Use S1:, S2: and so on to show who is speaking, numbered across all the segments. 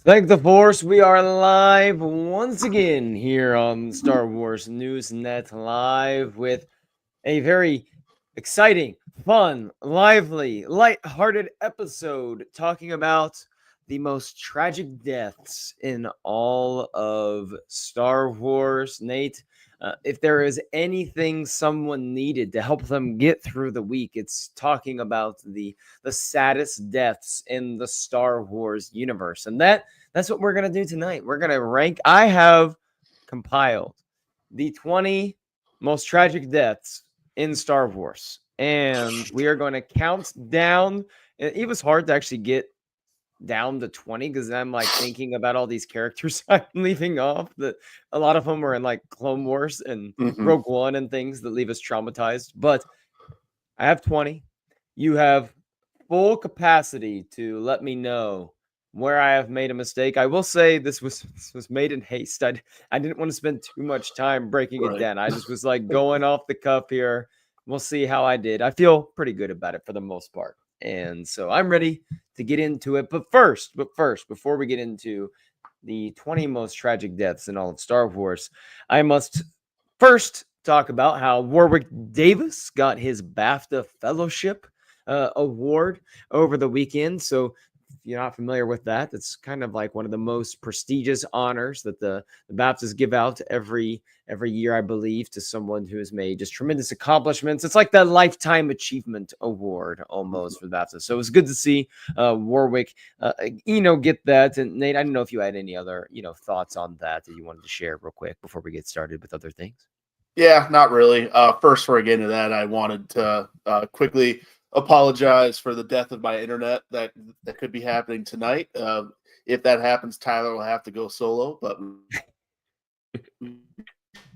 S1: Thank the Force. We are live once again here on Star Wars Newsnet Live with a very exciting, fun, lively, light-hearted episode talking about the most tragic deaths in all of Star Wars. Nate, if there is anything someone needed to help them get through the week, it's talking about the saddest deaths in the Star Wars universe, and that's what we're gonna do tonight. We're gonna rank. I have compiled the 20 most tragic deaths in Star Wars, and we are going to count down. It was hard to actually get down to 20 because I'm like thinking about all these characters I'm leaving off. That a lot of them were in like Clone Wars and Rogue One and things that leave us traumatized. But I have 20. You have full capacity to let me know where I have made a mistake. I will say this was made in haste. I didn't want to spend too much time breaking it down. I just was like going off the cuff here. We'll see how I did. I feel pretty good about it for the most part. And so I'm ready to get into it. But first, before we get into the 20 most tragic deaths in all of Star Wars, I must first talk about how Warwick Davis got his BAFTA Fellowship award over the weekend. So if you're not familiar with that, it's kind of like one of the most prestigious honors that the BAFTAs give out every year, I believe, to someone who has made just tremendous accomplishments. It's like the Lifetime Achievement Award almost for the BAFTA. So it was good to see Warwick, get that. And Nate, I didn't know if you had any other, thoughts on that you wanted to share real quick before we get started with other things.
S2: Yeah, not really. First, before I get into that, I wanted to quickly apologize for the death of my internet that could be happening tonight. If that happens, Tyler will have to go solo, but we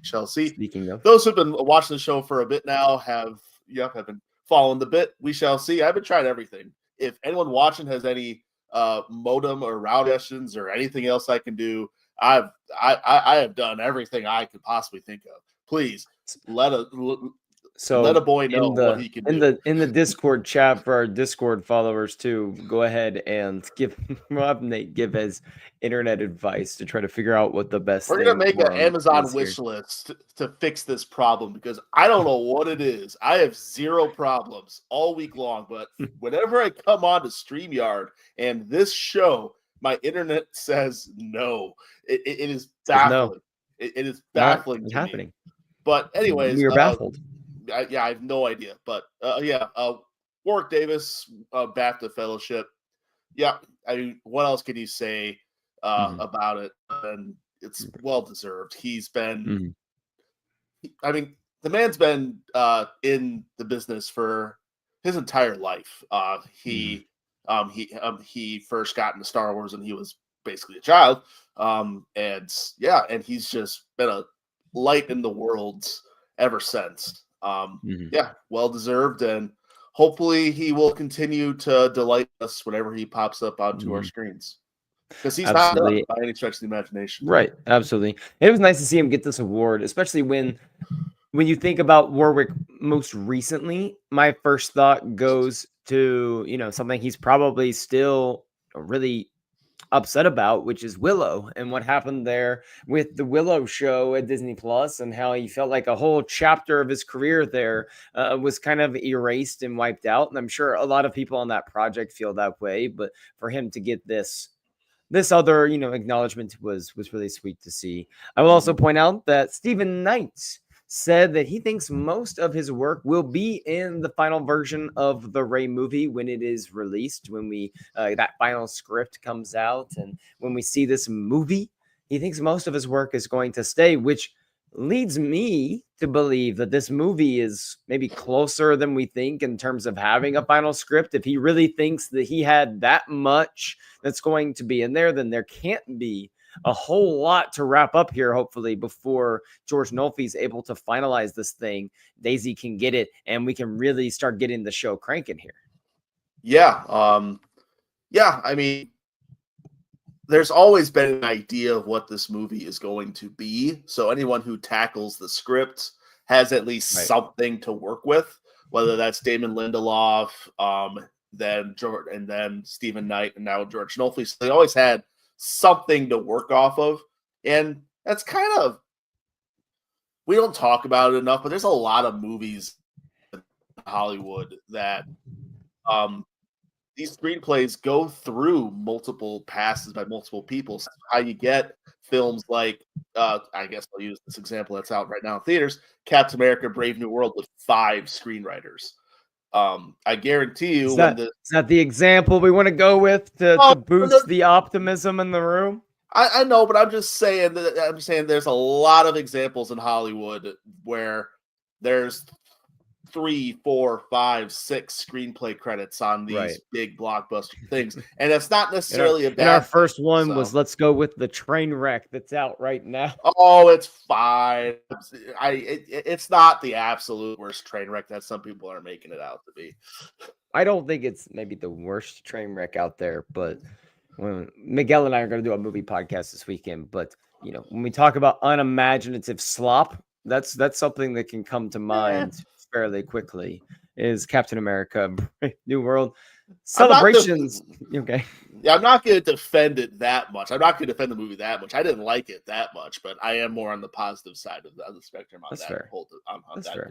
S2: shall see.
S1: Speaking of,
S2: those who've been watching the show for a bit now have been following the bit. We shall see. I've been trying everything. If anyone watching has any modem or route suggestions or anything else I can do, I have done everything I could possibly think of. Please let a boy know what he can do.
S1: In the Discord chat for our Discord followers too. Go ahead and have Nate give his internet advice to try to figure out what the best.
S2: We're gonna make an Amazon wish list to fix this problem because I don't know what it is. I have zero problems all week long, but whenever I come on to StreamYard and this show, my internet says no. It is baffling.
S1: No.
S2: It is baffling.
S1: It's happening.
S2: Me. But anyways,
S1: you're baffled.
S2: I have no idea. But Warwick Davis, BAFTA Fellowship. Yeah, what else can you say about it? And it's well deserved. He's been. The man's been in the business for his entire life. He first got into Star Wars when he was basically a child, and he's just been a light in the world ever since. Well deserved, and hopefully he will continue to delight us whenever he pops up onto our screens, because he's not done by any stretch of the imagination.
S1: Right, absolutely. It was nice to see him get this award, especially when you think about Warwick most recently. My first thought goes to something he's probably still really upset about, which is Willow and what happened there with the Willow show at Disney Plus, and how he felt like a whole chapter of his career there was kind of erased and wiped out. And I'm sure a lot of people on that project feel that way, but for him to get this other acknowledgement was really sweet to see. I will also point out that Stephen Knight said that he thinks most of his work will be in the final version of the Rey movie when it is released, when we that final script comes out, and when we see this movie. He thinks most of his work is going to stay, which leads me to believe that this movie is maybe closer than we think in terms of having a final script. If he really thinks that he had that much that's going to be in there, then there can't be a whole lot to wrap up here, hopefully, before George Nolfi's able to finalize this thing. Daisy can get it, and we can really start getting the show cranking here.
S2: There's always been an idea of what this movie is going to be, so anyone who tackles the script has at least something to work with, whether that's Damon Lindelof, then George, and then Stephen Knight, and now George Nolfi. So they always had something to work off of. And that's kind of, we don't talk about it enough, but there's a lot of movies in Hollywood that these screenplays go through multiple passes by multiple people. So how you get films like, I guess I'll use this example that's out right now in theaters, Captain America: Brave New World, with 5 screenwriters. I guarantee you,
S1: Is that the example we want to go with to boost the optimism in the room?
S2: I know, but I'm just saying there's a lot of examples in Hollywood where there's 3, 4, 5, 6 screenplay credits on these big blockbuster things, and it's not necessarily a bad.
S1: And our first
S2: thing,
S1: one was, let's go with the train wreck that's out right now.
S2: Oh, it's fine. It's not the absolute worst train wreck that some people are making it out to be.
S1: I don't think it's maybe the worst train wreck out there, but when Miguel and I are going to do a movie podcast this weekend, but when we talk about unimaginative slop, that's something that can come to mind fairly quickly. Is Captain America: New World celebrations? Okay,
S2: yeah, I'm not going to defend it that much. I'm not going to defend the movie that much. I didn't like it that much, but I am more on the positive side of the spectrum on that divide.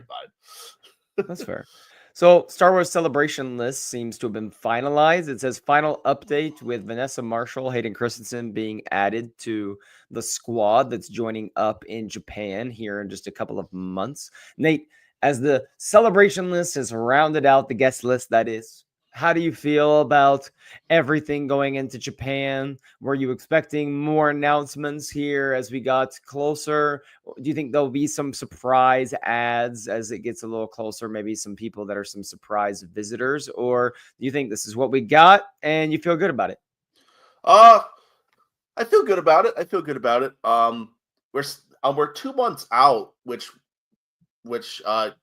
S1: That's fair. So, Star Wars Celebration list seems to have been finalized. It says final update with Vanessa Marshall, Hayden Christensen being added to the squad that's joining up in Japan here in just a couple of months. Nate, as the Celebration list has rounded out the guest list, that is, how do you feel about everything going into Japan? Were you expecting more announcements here as we got closer? Do you think there'll be some surprise ads as it gets a little closer? Maybe some people that are some surprise visitors? Or do you think this is what we got and you feel good about it?
S2: I feel good about it. We're 2 months out, which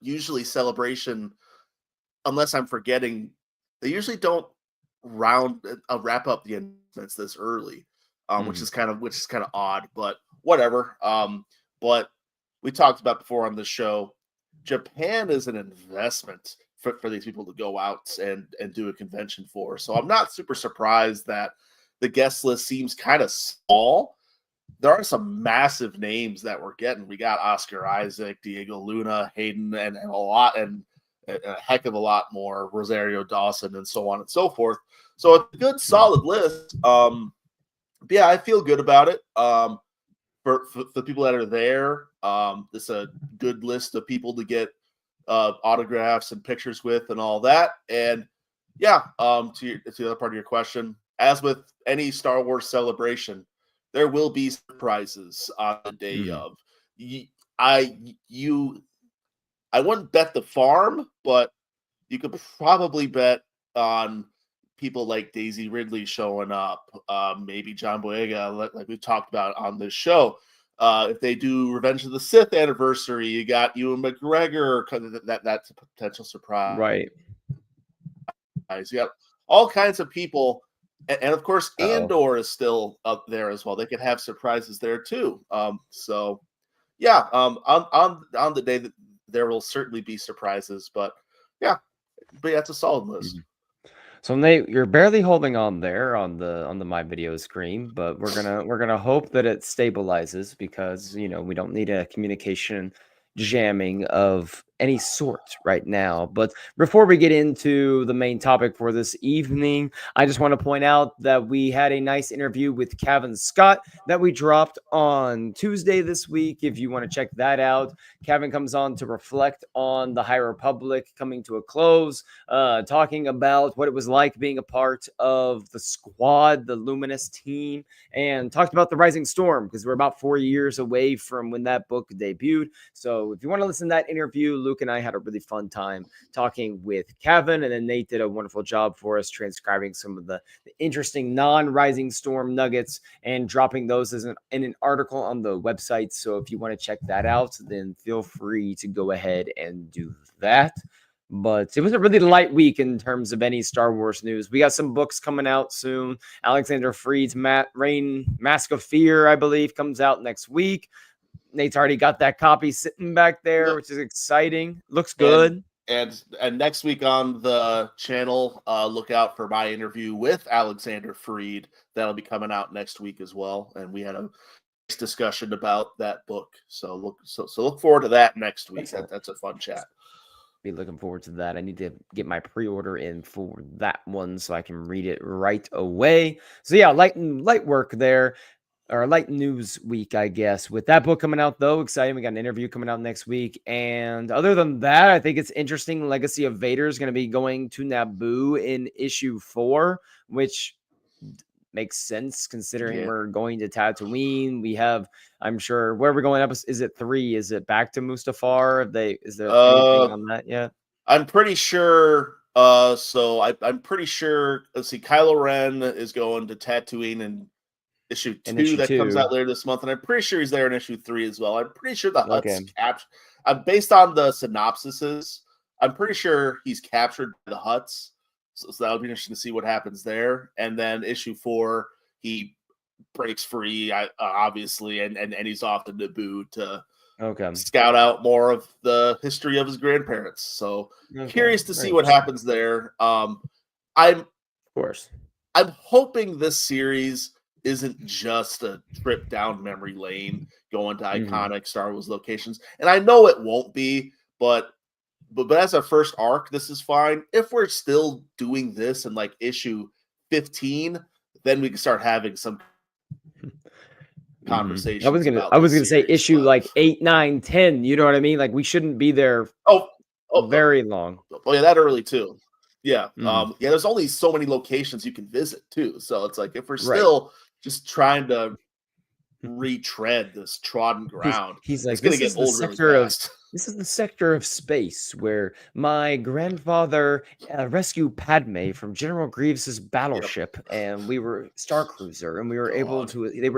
S2: usually Celebration, unless I'm forgetting, they usually don't wrap up the announcements this early, which is kind of odd, but whatever. But we talked about before on the show, Japan is an investment for these people to go out and do a convention for. So I'm not super surprised that the guest list seems kind of small. There are some massive names that we're getting. We got Oscar Isaac, Diego Luna, Hayden, and a lot, and a heck of a lot more, Rosario Dawson, and so on and so forth. So it's a good, solid list. Yeah, I feel good about it. For the people that are there, it's a good list of people to get autographs and pictures with and all that. And yeah, to the other part of your question, as with any Star Wars Celebration, there will be surprises on the day of. I wouldn't bet the farm, but you could probably bet on people like Daisy Ridley showing up, maybe John Boyega, like we've talked about on this show. If they do Revenge of the Sith anniversary, you got Ewan McGregor, that's a potential surprise.
S1: Right.
S2: You got all kinds of people. And of course, Andor is still up there as well. They could have surprises there too. So yeah, on the day that there will certainly be surprises, but yeah, it's a solid list.
S1: So Nate, you're barely holding on there on the My Video screen, but we're gonna hope that it stabilizes because we don't need a communication jamming of any sort right now. But before we get into the main topic for this evening, I just want to point out that we had a nice interview with Kevin Scott that we dropped on Tuesday this week. If you want to check that out, Kevin comes on to reflect on the High Republic coming to a close, talking about what it was like being a part of the squad, the Luminous team, and talked about the Rising Storm because we're about 4 years away from when that book debuted. So if you want to listen to that interview, Luke and I had a really fun time talking with Kevin, and then Nate did a wonderful job for us transcribing some of the interesting non-Rising Storm nuggets and dropping those in an article on the website. So if you want to check that out, then feel free to go ahead and do that. But it was a really light week in terms of any Star Wars news. We got some books coming out soon. Alexander Freed's Mask of Fear, I believe, comes out next week. Nate's already got that copy sitting back there, which is exciting. Looks good.
S2: and next week on the channel, look out for my interview with Alexander Freed. That'll be coming out next week as well. And we had a nice discussion about that book. So look forward to that next week. That's a fun chat.
S1: Be looking forward to that. I need to get my pre-order in for that one so I can read it right away. So yeah, light work there. Or light news week, I guess. With that book coming out, though, exciting. We got an interview coming out next week. And other than that, I think it's interesting. Legacy of Vader is going to be going to Naboo in issue 4, which makes sense considering we're going to Tatooine. We have, I'm sure, where we're going up. Is it 3? Is it back to Mustafar? Is there anything on that yet?
S2: I'm pretty sure. I'm pretty sure. Let's see. Kylo Ren is going to Tatooine and issue 2 that comes out later this month, and I'm pretty sure he's there in issue 3 as well. I'm pretty sure the Hutt's captured. Based on the synopsises, I'm pretty sure he's captured by the Hutts. So that would be interesting to see what happens there. And then issue 4, he breaks free, obviously, and he's off to Naboo to scout out more of the history of his grandparents. So curious to see what happens there. I'm hoping this series isn't just a trip down memory lane going to iconic Star Wars locations. And I know it won't be, but as a first arc, this is fine. If we're still doing this in like issue 15, then we can start having some conversations.
S1: I was gonna say issue like 8, 9, 10. You know what I mean? Like we shouldn't be there very long.
S2: Oh yeah, that early too. Yeah. There's only so many locations you can visit too. So it's like if we're still just trying to retread this trodden ground,
S1: he's like, this is the sector of space where my grandfather rescued Padme from General Grievous's battleship, and we were Star Cruiser, and they were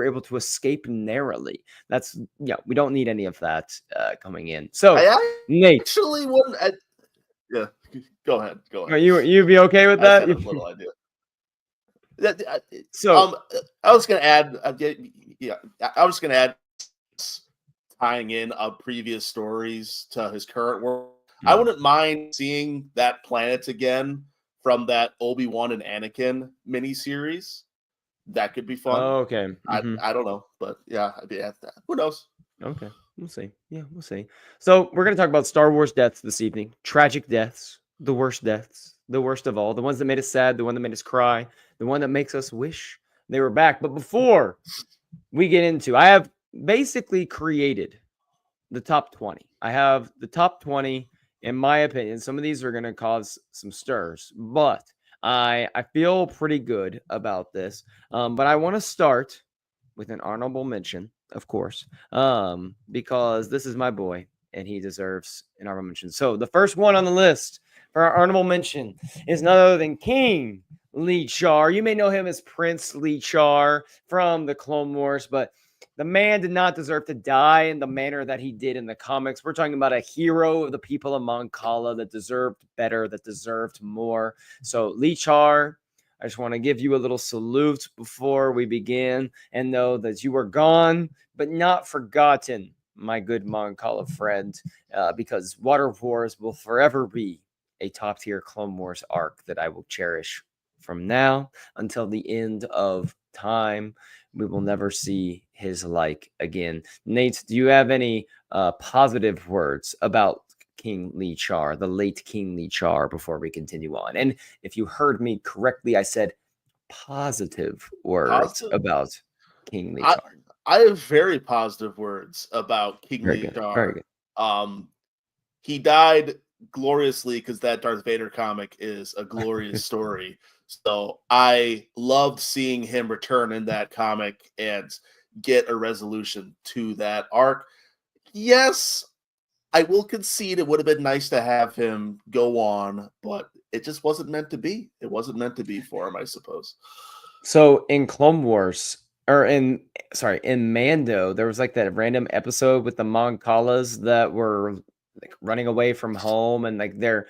S1: able to escape narrowly. We don't need any of that coming in. So Nate,
S2: actually wouldn't. Yeah, go ahead.
S1: You be okay with that?
S2: I have a little idea. So I was going to add. I was going to add tying in previous stories to his current work. I wouldn't mind seeing that planet again from that Obi-Wan and Anakin miniseries. That could be fun.
S1: Oh, okay.
S2: I don't know, but yeah, I'd be at that. Who knows?
S1: Okay, we'll see. Yeah, we'll see. So we're going to talk about Star Wars deaths this evening. Tragic deaths, the worst of all, the ones that made us sad, the one that made us cry, the one that makes us wish they were back. But before we get into, I have basically created the top 20. I have the top 20, in my opinion. Some of these are going to cause some stirs, but I feel pretty good about this. But I want to start with an honorable mention, of course, because this is my boy and he deserves an honorable mention. So the first one on the list for our honorable mention is none other than King Lee Char. You may know him as Prince Lee Char from the Clone Wars, but the man did not deserve to die in the manner that he did in the comics. We're talking about a hero of the people of Mon Cala that deserved better, that deserved more. So Lee Char, I just want to give you a little salute before we begin and know that you are gone, but not forgotten, my good Mon Cala friend, because Water Wars will forever be a top-tier Clone Wars arc that I will cherish from now until the end of time. We will never see his like again. Nate, do you have any positive words about King Lee Char, the late King Lee Char, before we continue on? And if you heard me correctly, I said positive words about King Lee Char.
S2: I have very positive words about King Lee Char.
S1: Very good.
S2: He died gloriously because that Darth Vader comic is a glorious story. So I loved seeing him return in that comic and get a resolution to that arc. Yes, I will concede it would have been nice to have him go on, but it just wasn't meant to be. It wasn't meant to be for him, I suppose.
S1: So in Clone Wars, or in Mando, there was like that random episode with the Mon Calas that were like running away from home, and like they're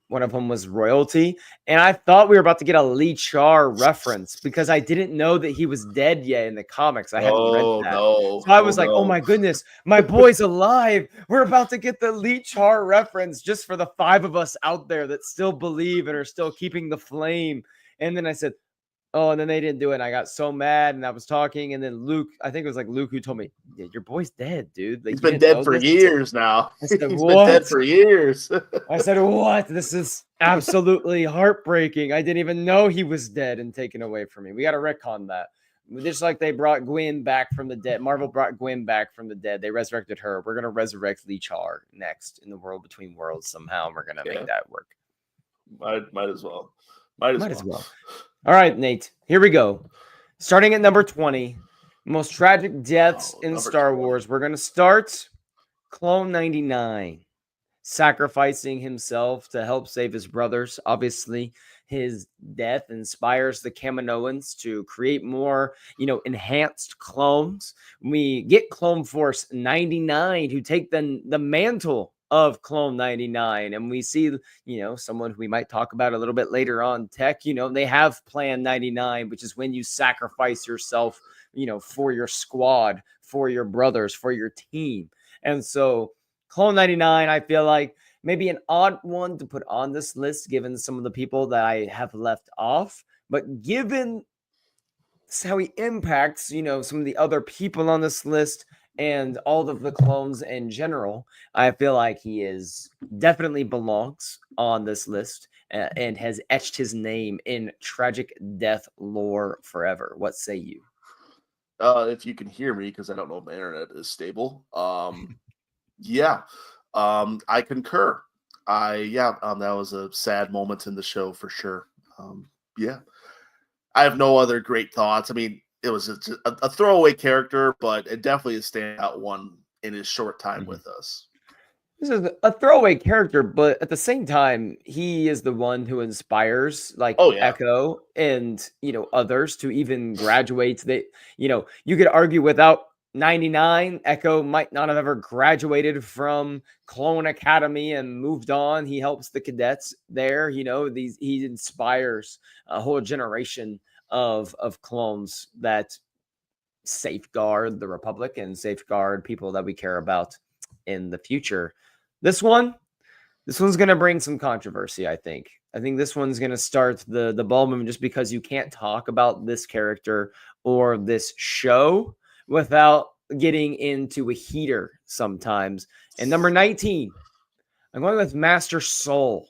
S1: one of them was royalty. And I thought we were about to get a Lee Char reference because I didn't know that he was dead yet in the comics. I hadn't read
S2: Oh
S1: that.
S2: no!
S1: So I
S2: Oh
S1: was like, oh
S2: no!
S1: my goodness, my boy's alive. We're about to get the Lee Char reference just for the 5 of us out there that still believe and are still keeping the flame. And then I said, oh, and then they didn't do it. And I got so mad and I was talking. And then Luke, I think it was like Luke who told me, yeah, your boy's dead, dude. Like,
S2: He's
S1: you
S2: been
S1: didn't know
S2: dead for
S1: this?
S2: years now.
S1: I said,
S2: He's been dead
S1: what?
S2: for years.
S1: I said, what? This is absolutely heartbreaking. I didn't even know he was dead and taken away from me. We got to retcon that. Just like they brought Gwen back from the dead. Marvel brought Gwen back from the dead. They resurrected her. We're going to resurrect Lee Char next in the World Between Worlds somehow. We're going to make that work.
S2: Might as well. Might as well.
S1: All right, Nate. Here we go. Starting at number 20, most tragic deaths in Star
S2: 20.
S1: Wars. We're going to start Clone 99, sacrificing himself to help save his brothers. Obviously, his death inspires the Kaminoans to create more, enhanced clones. We get Clone Force 99 who take the mantle of Clone 99, and we see, someone who we might talk about a little bit later on, Tech. They have Plan 99, which is when you sacrifice yourself, for your squad, for your brothers, for your team. And so Clone 99, I feel like maybe an odd one to put on this list, given some of the people that I have left off. But given how he impacts, some of the other people on this list and all of the clones in general, I feel like he definitely belongs on this list and has etched his name in tragic death lore forever. What say you?
S2: If you can hear me, because I don't know if my internet is stable. Yeah, I concur. That was a sad moment in the show for sure. Yeah, I have no other great thoughts. I mean, it was a throwaway character, but it definitely a standout one in his short time with us.
S1: This is a throwaway character, but at the same time, he is the one who inspires Echo and, others to even graduate. You could argue without 99, Echo might not have ever graduated from Clone Academy and moved on. He helps the cadets there. He inspires a whole generation of clones that safeguard the Republic and safeguard people that we care about in the future. This one's going to bring some controversy, I think. I think this one's going to start the ball moving just because you can't talk about this character or this show without getting into a heater sometimes. And number 19, I'm going with Master Soul.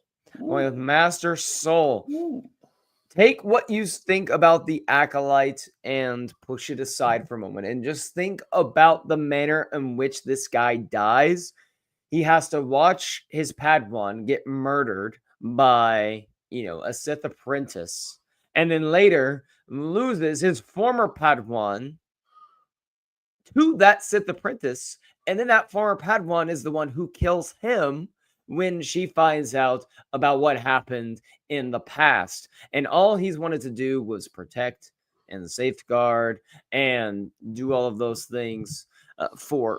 S1: Take what you think about the Acolyte and push it aside for a moment and just think about the manner in which this guy dies. He has to watch his Padawan get murdered by, a Sith apprentice, and then later loses his former Padawan to that Sith apprentice. And then that former Padawan is the one who kills him when she finds out about what happened in the past. And all he's wanted to do was protect and safeguard and do all of those things for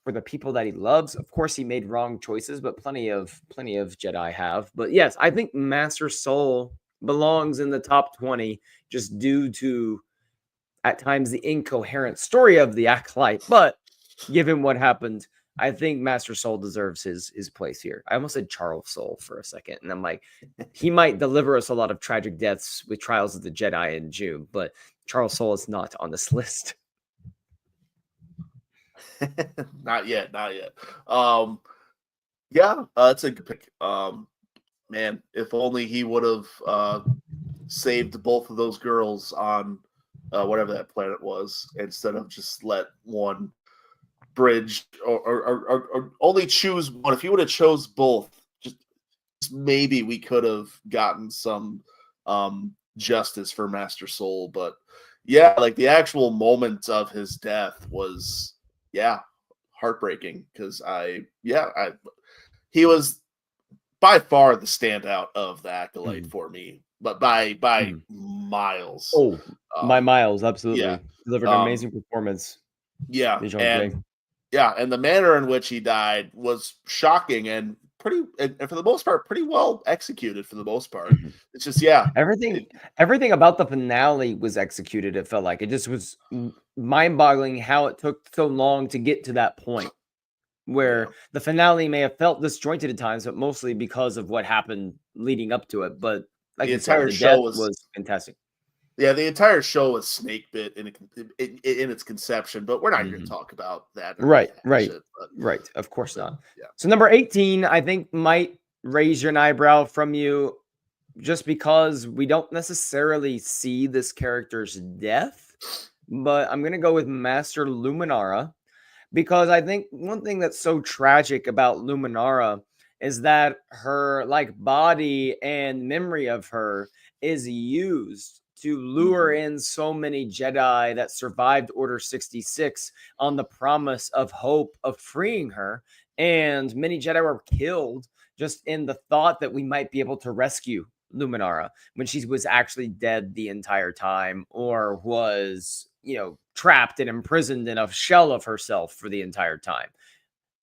S1: the people that he loves. Of course, he made wrong choices, but plenty of Jedi have. But yes, I think Master Soul belongs in the top 20 just due to, at times, the incoherent story of the Acolyte. But given what happened, I think Master Soul deserves his place here. I almost said Charles Soul for a second, and I'm like, he might deliver us a lot of tragic deaths with Trials of the Jedi in June, but Charles Soul is not on this list.
S2: Not yet. That's a good pick. Man, if only he would have saved both of those girls on whatever that planet was, instead of just let one bridge or only choose one. If he would have chose both, just maybe we could have gotten some justice for Master Soul. But yeah, like the actual moment of his death was heartbreaking, because he was by far the standout of the Acolyte for me, but by miles.
S1: By miles, absolutely.
S2: Yeah.
S1: Delivered an amazing performance.
S2: And the manner in which he died was shocking and pretty, and for the most part, pretty well executed. For the most part,
S1: Mhm.
S2: it's just yeah,
S1: Everything everything about the finale was executed, it felt like. It just was mind-boggling how it took so long to get to that point
S2: yeah.
S1: where the finale may have felt disjointed at times, but mostly because of what happened leading up to it. But like
S2: The
S1: you said,
S2: entire
S1: the
S2: show
S1: death
S2: was
S1: was fantastic.
S2: Yeah, the entire show was snake bit in its conception, but we're not here to
S1: Mhm.
S2: talk about that or
S1: Right,
S2: rehash
S1: right,
S2: it.
S1: right. Of course
S2: But
S1: not.
S2: yeah,
S1: So number 18, I think might raise an eyebrow from you just because we don't necessarily see this character's death, but I'm going to go with Master Luminara because I think one thing that's so tragic about Luminara is that her like body and memory of her is used to lure
S2: hmm
S1: in so many Jedi that survived Order 66 on the promise of hope of freeing her, and many Jedi were killed just in the thought that we might be able to rescue Luminara when she was actually dead the entire time or was, trapped and imprisoned in a shell of herself for the entire time.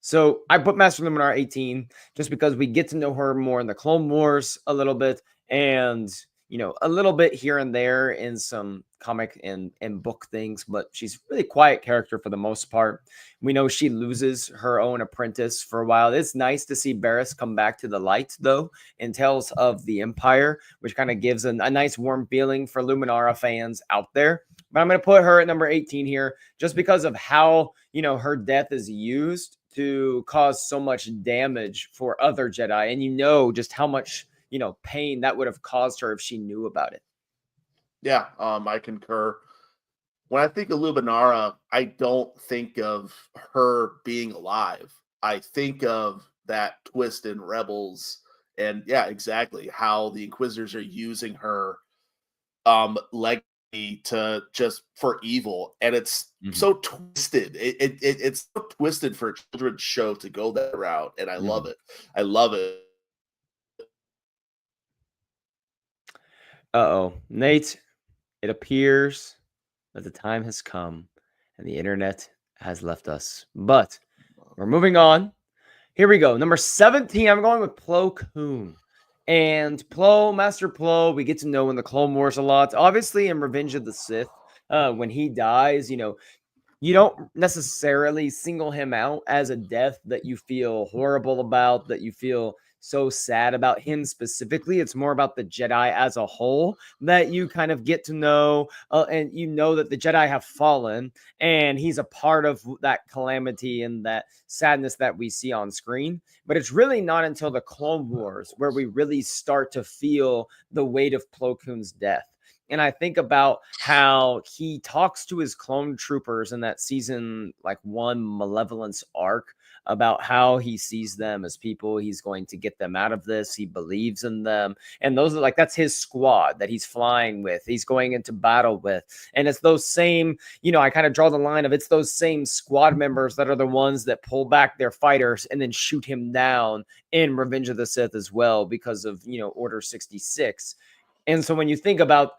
S1: So I put Master Luminar 18 just because we get to know her more in the Clone Wars a little bit and a little bit here and there in some comic and book things, but she's a really quiet character for the most part. We know she loses her own apprentice for a while. It's nice to see Barriss come back to the light though in Tales of the Empire, which kind of gives a nice warm feeling for Luminara fans out there. But I'm going to put her at number 18 here just because of how, her death is used to cause so much damage for other Jedi. And just how much, pain that would have caused her if she knew about it.
S2: yeah, I concur. When I think of Luminara, I don't think of her being alive. I think of that twist in Rebels, and yeah, exactly how the Inquisitors are using her legacy to just for evil, and it's
S1: Mhm,
S2: so twisted. It's so twisted for a children's show to go that route, and I love
S1: mhm.
S2: it. I love it.
S1: Uh-oh. Nate, it appears that the time has come and the internet has left us. But we're moving on. Here we go. Number 17, I'm going with Plo Koon. And Master Plo, we get to know in the Clone Wars a lot. Obviously, in Revenge of the Sith, when he dies, you don't necessarily single him out as a death that you feel horrible about, that you feel so sad about him specifically. It's more about the Jedi as a whole that you kind of get to know, and that the Jedi have fallen, and he's a part of that calamity and that sadness that we see on screen. But it's really not until the Clone Wars where we really start to feel the weight of Plo Koon's death. And I think about how he talks to his clone troopers in that season, like one Malevolence arc, about how he sees them as people. He's going to get them out of this. He believes in them. And those are that's his squad that he's flying with, he's going into battle with. And it's those same, I kind of draw the line of it's those same squad members that are the ones that pull back their fighters and then shoot him down in Revenge of the Sith as well because of, Order 66. And so when you think about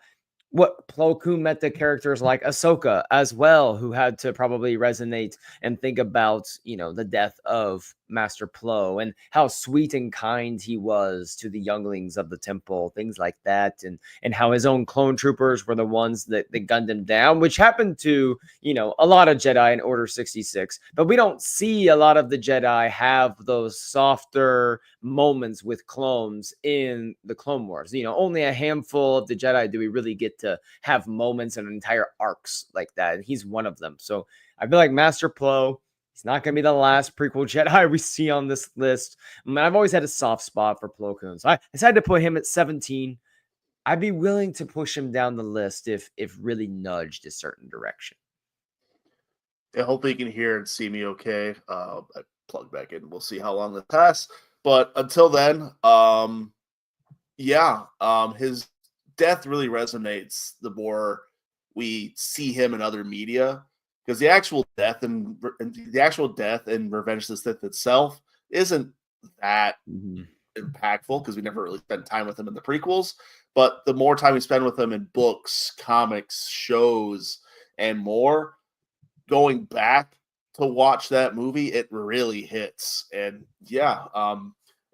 S1: what Plo Koon met the characters like Ahsoka as well, who had to probably resonate and think about, the death of Master Plo and how sweet and kind he was to the younglings of the temple, things like that, and how his own clone troopers were the ones that gunned him down, which happened to, a lot of Jedi in Order 66. But we don't see a lot of the Jedi have those softer moments with clones in the Clone Wars. Only a handful of the Jedi do we really get to have moments and entire arcs like that. And he's one of them. So I feel like Master Plo, he's not going to be the last prequel Jedi we see on this list. I've always had a soft spot for Plo Koon. So I decided to put him at 17. I'd be willing to push him down the list if really nudged a certain direction.
S2: I hope you can hear and see me okay. I plug back in. We'll see how long this passes. But until then, yeah, his death really resonates the more we see him in other media because the actual death in Revenge of the Sith itself isn't that
S1: Mhm.
S2: impactful because we never really spent time with him in the prequels. But the more time we spend with him in books, comics, shows, and more, going back to watch that movie, it really hits. And yeah,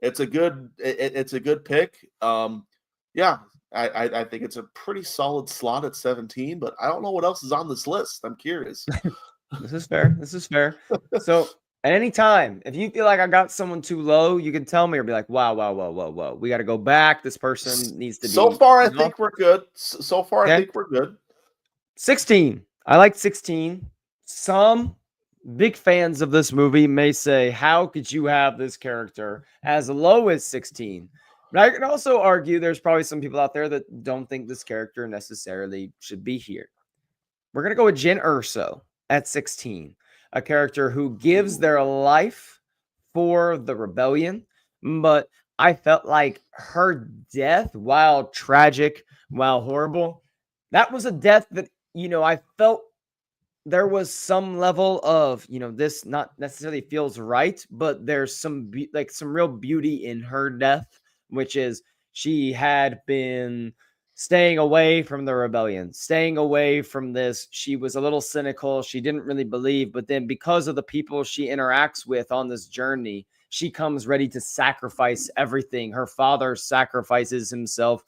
S2: it's a good it's a good pick. Yeah, I think it's a pretty solid slot at 17, but I don't know what else is on this list. I'm curious.
S1: This is fair. This is fair. So at any time, if you feel like I got someone too low, you can tell me or be like, wow, wow, whoa, whoa, whoa. We got to go back. This person needs to
S2: So
S1: be
S2: far, I
S1: taken off.
S2: think we're good. So far, I
S1: Okay.
S2: think we're good.
S1: 16. I like 16. Some big fans of this movie may say, how could you have this character as low as 16? But I can also argue there's probably some people out there that don't think this character necessarily should be here. We're going to go with Jyn Erso at 16, a character who gives their life for the rebellion. But I felt like her death, while tragic, while horrible, that was a death that, I felt there was some level of, this not necessarily feels right, but there's some some real beauty in her death, which is she had been staying away from the rebellion, staying away from this. She was a little cynical. She didn't really believe, but then because of the people she interacts with on this journey, she comes ready to sacrifice everything. Her father sacrifices himself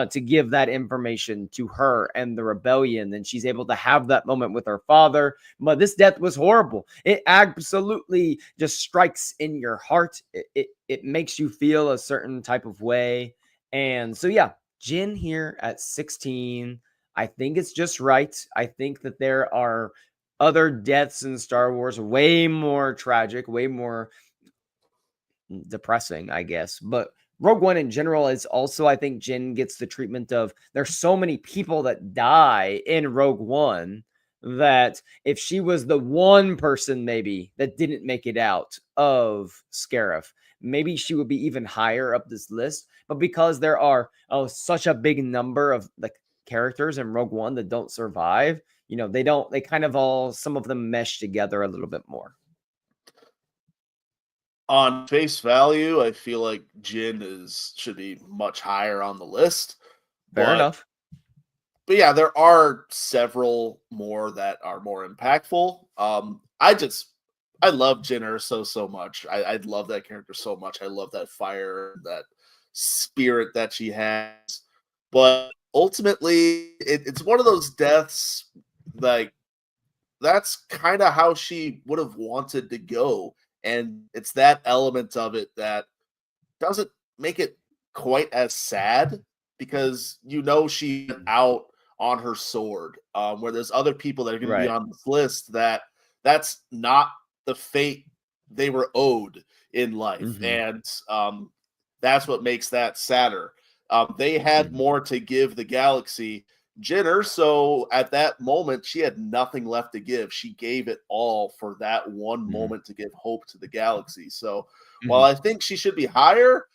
S1: to give that information to her and the rebellion. And she's able to have that moment with her father. But this death was horrible. It absolutely just strikes in your heart. It makes you feel a certain type of way. And so, yeah, Jyn here at 16. I think it's just right. I think that there are other deaths in Star Wars way more tragic, way more depressing, I guess. But Rogue One in general is also, I think Jyn gets the treatment of there's so many people that die in Rogue One that if she was the one person maybe that didn't make it out of Scarif, maybe she would be even higher up this list. But because there are such a big number of the characters in Rogue One that don't survive, they kind of all, some of them mesh together a little bit more.
S2: On face value, I feel like Jyn should be much higher on the list.
S1: Fair
S2: But
S1: enough.
S2: but yeah, there are several more that are more impactful. I love Jyn Erso so much. I love that character so much. I love that fire, that spirit that she has. But ultimately, it's one of those deaths like that's kind of how she would have wanted to go. And it's that element of it that doesn't make it quite as sad because she went out on her sword. Where there's other people that are going to be
S1: Right.
S2: on this list that's not the fate they were owed in life,
S1: Mm-hmm.
S2: and that's what makes that sadder. They had
S1: Mm-hmm.
S2: more to give the galaxy. Jyn Erso, at that moment, she had nothing left to give. She gave it all for that one
S1: Mm-hmm.
S2: moment to give hope to the galaxy. So while
S1: Mm-hmm.
S2: I think she should be higher,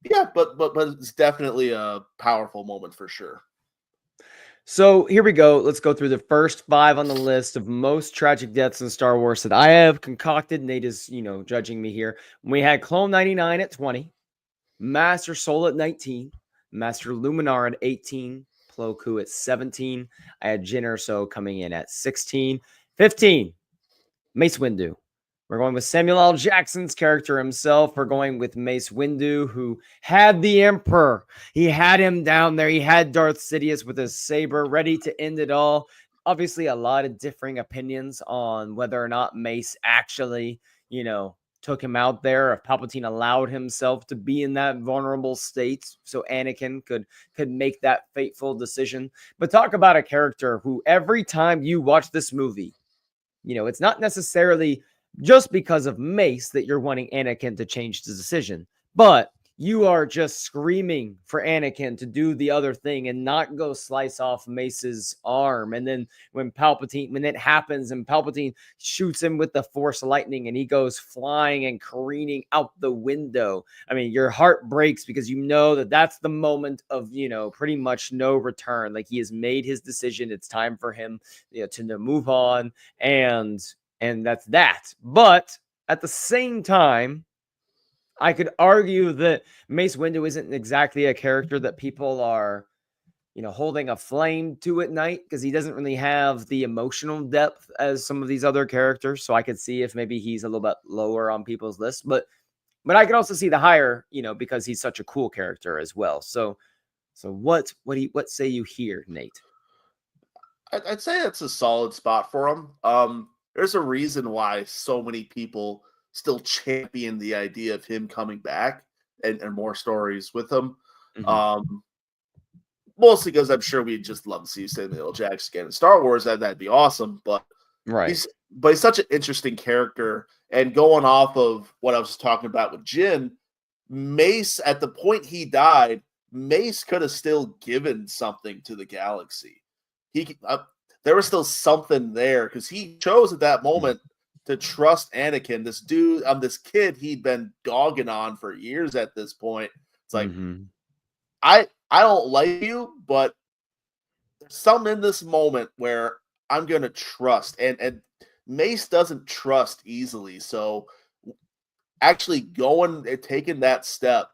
S2: yeah, but it's definitely a powerful moment for sure.
S1: So here we go. Let's go through the first 5 on the list of most tragic deaths in Star Wars that I have concocted. Nate is, judging me here. We had Clone 99 at 20, Master Soul at 19, Master Luminar at 18, Plo Koon at 17. I had Jyn Erso coming in at 16. 15, Mace Windu. We're going with Samuel L. Jackson's character himself. We're going with Mace Windu, who had the Emperor. He had him down there. He had Darth Sidious with his saber, ready to end it all. Obviously, a lot of differing opinions on whether or not Mace actually, took him out there, if Palpatine allowed himself to be in that vulnerable state so Anakin could make that fateful decision. But talk about a character who every time you watch this movie, it's not necessarily just because of Mace that you're wanting Anakin to change the decision, but you are just screaming for Anakin to do the other thing and not go slice off Mace's arm. And then when it happens and Palpatine shoots him with the Force lightning and he goes flying and careening out the window, I mean, your heart breaks because you know that that's the moment of, pretty much no return. Like, he has made his decision. It's time for him, to move on. And that's that. But at the same time, I could argue that Mace Windu isn't exactly a character that people are, holding a flame to at night because he doesn't really have the emotional depth as some of these other characters. So I could see if maybe he's a little bit lower on people's list. But But I can also see the higher, because he's such a cool character as well. So what say you here, Nate?
S2: I'd say that's a solid spot for him. There's a reason why so many people still champion the idea of him coming back and more stories with him.
S1: Mhm.
S2: Um, Mostly because I'm sure we'd just love to see Samuel L. Jackson again in Star Wars. That'd be awesome. But
S1: Right.
S2: he's such an interesting character. And going off of what I was talking about with Jin, Mace, at the point he died, Mace could have still given something to the galaxy. There was still something there because he chose at that moment to trust Anakin, this dude, this kid he'd been dogging on for years at this point. It's like, I don't like you, but there's something in this moment where I'm gonna trust. And Mace doesn't trust easily. So actually going and taking that step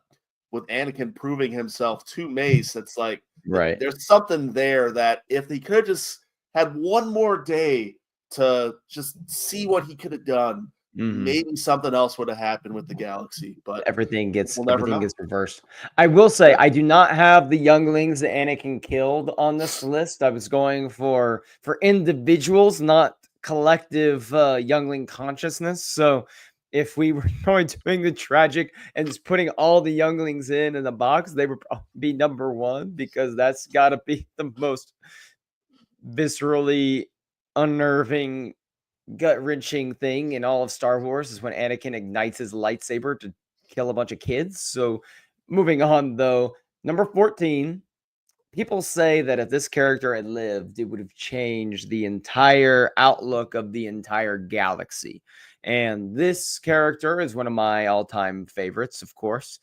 S2: with Anakin proving himself to Mace, it's like
S1: Right.
S2: there's something there that if he could just had one more day to just see what he could have done, maybe something else would have happened with the galaxy. But
S1: Everything gets
S2: we'll never know.
S1: reversed. I will say
S2: Yeah.
S1: I do not have the younglings that Anakin killed on this list. I was going for individuals, not collective youngling consciousness. So if we were doing the tragic and just putting all the younglings in the box, they would probably be number one, because that's got to be the most viscerally unnerving, gut-wrenching thing in all of Star Wars, is when Anakin ignites his lightsaber to kill a bunch of kids. So moving on, though, number 14, people say that if this character had lived, it would have changed the entire outlook of the entire galaxy. And this character is one of my all-time favorites, of course.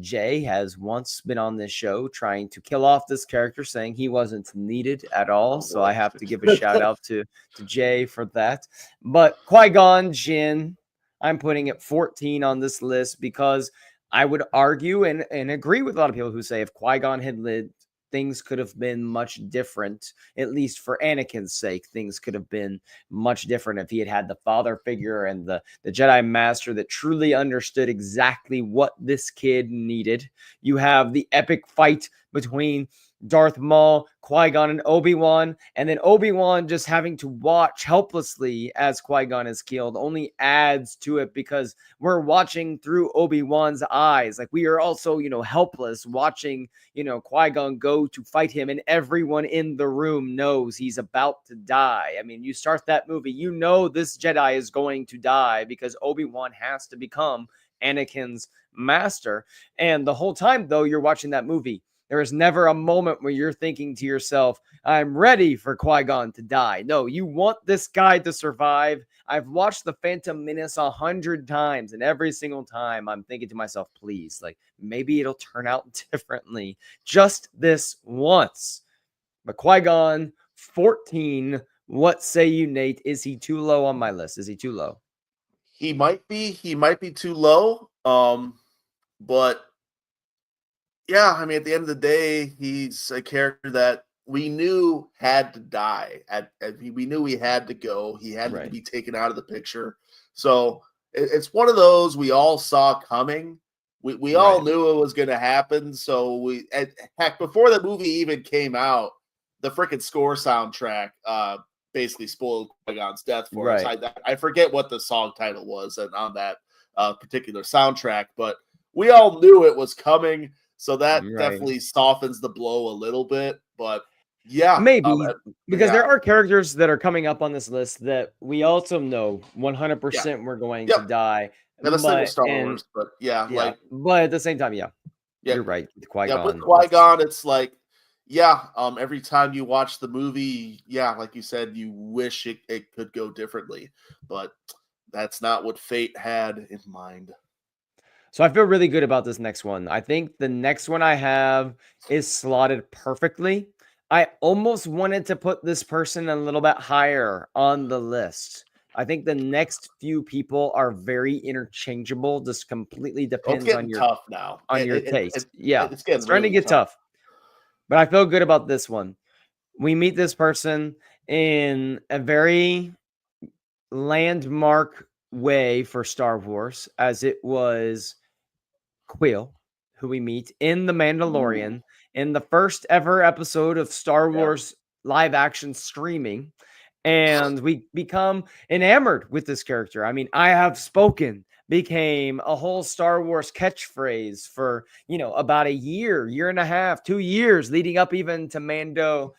S1: Jay has once been on this show trying to kill off this character, saying he wasn't needed at all.
S2: Oh,
S1: so
S2: boy.
S1: I have to give a shout out to Jay for that. But Qui-Gon Jinn, I'm putting at 14 on this list because I would argue and agree with a lot of people who say if Qui-Gon had lived, things could have been much different. At least for Anakin's sake, things could have been much different if he had had the father figure and the Jedi Master that truly understood exactly what this kid needed. You have the epic fight between Darth Maul, Qui-Gon, and Obi-Wan, and then Obi-Wan just having to watch helplessly as Qui-Gon is killed only adds to it, because we're watching through Obi-Wan's eyes. Like, we are also, helpless watching, Qui-Gon go to fight him, and everyone in the room knows he's about to die. I mean, you start that movie, this Jedi is going to die because Obi-Wan has to become Anakin's master. And the whole time, though, you're watching that movie, there is never a moment where you're thinking to yourself, I'm ready for Qui-Gon to die. No, you want this guy to survive. I've watched The Phantom Menace 100 times, and every single time I'm thinking to myself, please, like, maybe it'll turn out differently just this once. But Qui-Gon, 14. What say you, Nate? Is he too low on my list? Is he too low?
S2: He might be too low. But yeah, I mean, at the end of the day, he's a character that we knew had to die. We knew he had to go. He had to be taken out of the picture. So it's one of those we all saw coming. We all knew it was going to happen. So heck, before the movie even came out, the freaking score soundtrack basically spoiled Qui-Gon's death for us. I forget what the song title was and on that particular soundtrack, but we all knew it was coming. So that definitely softens the blow a little bit. But yeah,
S1: maybe because there are characters that are coming up on this list that we also know 100% we're going to die.
S2: And let's say with Star Wars, but
S1: but at the same time, you're right. With Qui-Gon,
S2: with Qui-Gon, it's like, every time you watch the movie, like you said, you wish it could go differently, but that's not what fate had in mind.
S1: So I feel really good about this next one. I think the next one I have is slotted perfectly. I almost wanted to put this person a little bit higher on the list. I think the next few people are very interchangeable. Just completely depends on your
S2: tough now.
S1: On your taste. It's starting
S2: really
S1: to get tough. But I feel good about this one. We meet this person in a very landmark way for Star Wars, as it was Quill, who we meet in The Mandalorian in the first ever episode of Star
S2: Yeah.
S1: Wars live action streaming. And we become enamored with this character. I mean, I have spoken became a whole Star Wars catchphrase for, about a year and a half, 2 years leading up even to Mando,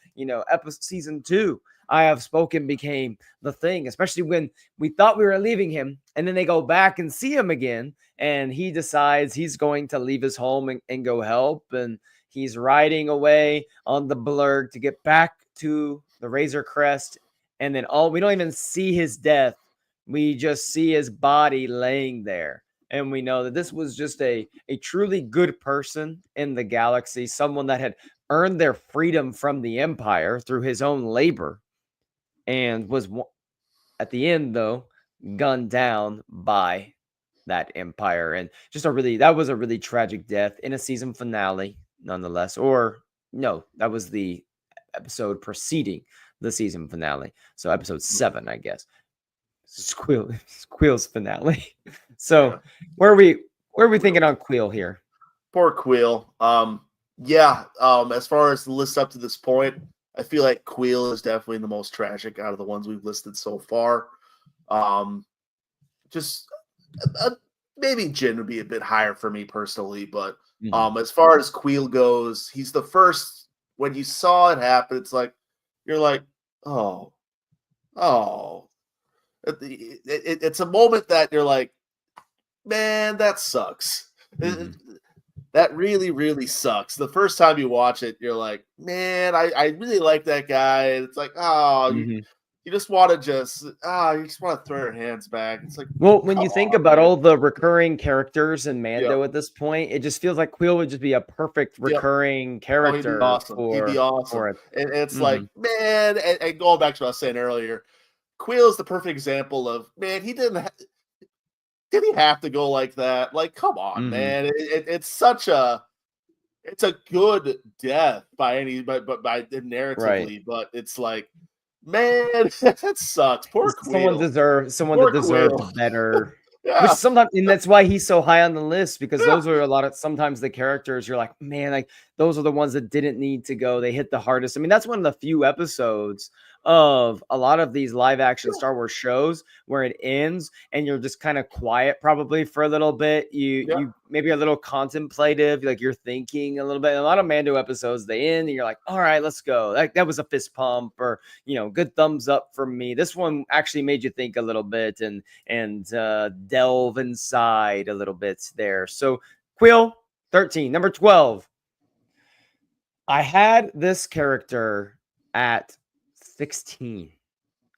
S1: episode season 2. I have spoken became the thing, especially when we thought we were leaving him and then they go back and see him again and he decides he's going to leave his home and go help. And he's riding away on the Blurg to get back to the Razor Crest. And then we don't even see his death. We just see his body laying there. And we know that this was just a truly good person in the galaxy, someone that had earned their freedom from the Empire through his own labor and was at the end, though, gunned down by that Empire. And that was a really tragic death in a season finale, nonetheless. Or no, that was the episode preceding the season finale. So episode 7, I guess. Quill's finale. So
S2: Yeah.
S1: where are we thinking on Quill here?
S2: Poor Quill. As far as the list up to this point, I feel like Quill is definitely the most tragic out of the ones we've listed so far. Maybe Jin would be a bit higher for me personally, but as far as Quill goes, he's the first. When you saw it happen, it's like you're like, oh. It's a moment that you're like, man, that sucks. That really, really sucks. The first time you watch it, you're like, man, I really like that guy. And it's like, you just want to throw your hands back. It's like,
S1: well, when you think about all the recurring characters in Mando at this point, it just feels like Quill would just be a perfect recurring character.
S2: He'd be awesome. And it's like, man, and going back to what I was saying earlier, Quill is the perfect example of, man, did he have to go like that? Like, come on, man. It's a good death by narratively,
S1: right.
S2: But it's like, man, that sucks. Poor Quill.
S1: Someone that deserves better. Yeah. Which sometimes, and that's why he's so high on the list, because those are sometimes the characters you're like, man, like those are the ones that didn't need to go. They hit the hardest. I mean, that's one of the few episodes of a lot of these live action Star Wars shows where it ends and you're just kind of quiet probably for a little bit. You maybe a little contemplative, like you're thinking a little bit. A lot of Mando episodes, they end and you're like, all right, let's go. That was a fist pump, or good thumbs up from me. This one actually made you think a little bit and delve inside a little bit there. So Quill, 13. Number 12. I had this character at 16,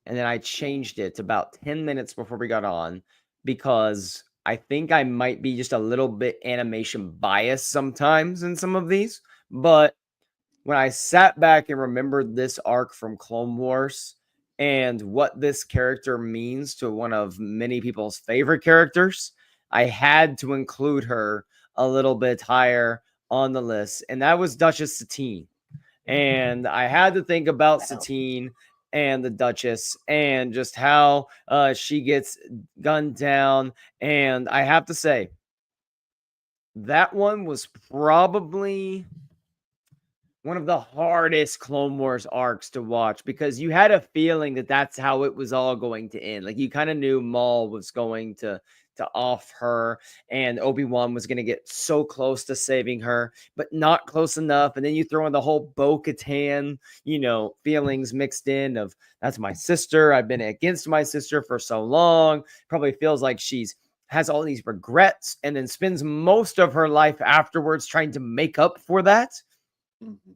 S1: and then I changed it about 10 minutes before we got on because I think I might be just a little bit animation biased sometimes in some of these. But when I sat back and remembered this arc from Clone Wars and what this character means to one of many people's favorite characters, I had to include her a little bit higher on the list, and that was Duchess Satine. And I had to think about Satine and the Duchess and just how she gets gunned down. And I have to say, that one was probably one of the hardest Clone Wars arcs to watch, because you had a feeling that that's how it was all going to end. Like you kind of knew Maul was going to off her and Obi-Wan was going to get so close to saving her, but not close enough. And then you throw in the whole Bo-Katan, feelings mixed in of, that's my sister. I've been against my sister for so long. Probably feels like has all these regrets and then spends most of her life afterwards trying to make up for that.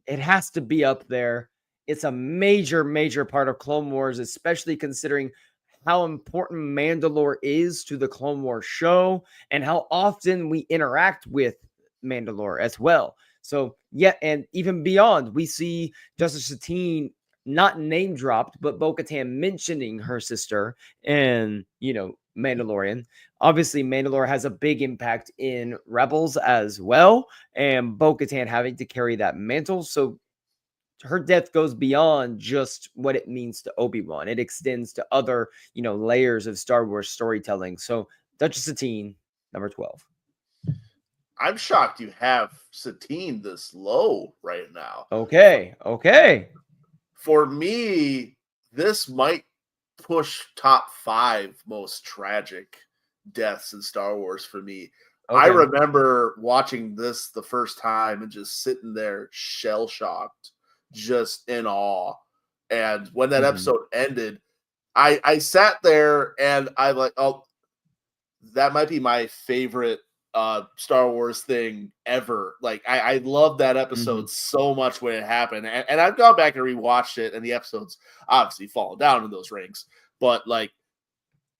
S1: It has to be up there. It's a major, major part of Clone Wars, especially considering how important Mandalore is to the Clone Wars show and how often we interact with Mandalore as well. So, and even beyond, we see Justice Satine not name dropped, but Bo-Katan mentioning her sister and, Mandalorian. Obviously, Mandalore has a big impact in Rebels as well, and Bo-Katan having to carry that mantle. So, her death goes beyond just what it means to Obi-Wan. It extends to other, layers of Star Wars storytelling. So Duchess Satine, number 12.
S2: I'm shocked you have Satine this low right now.
S1: Okay.
S2: For me, this might push top 5 most tragic deaths in Star Wars for me. I remember watching this the first time and just sitting there shell-shocked, just in awe. And when that episode ended, I sat there and I'm like, oh, that might be my favorite Star Wars thing ever. Like I love that episode so much when it happened. And I've gone back and rewatched it, and the episodes obviously fall down in those ranks. But like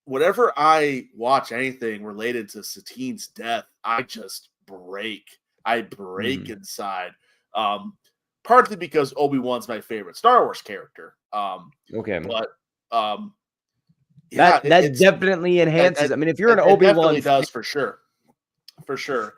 S2: whenever I watch anything related to Satine's death, I just break. I break inside. Partly because Obi-Wan's my favorite Star Wars character. But
S1: that definitely enhances. I mean, if you're an Obi-Wan,
S2: it does for sure.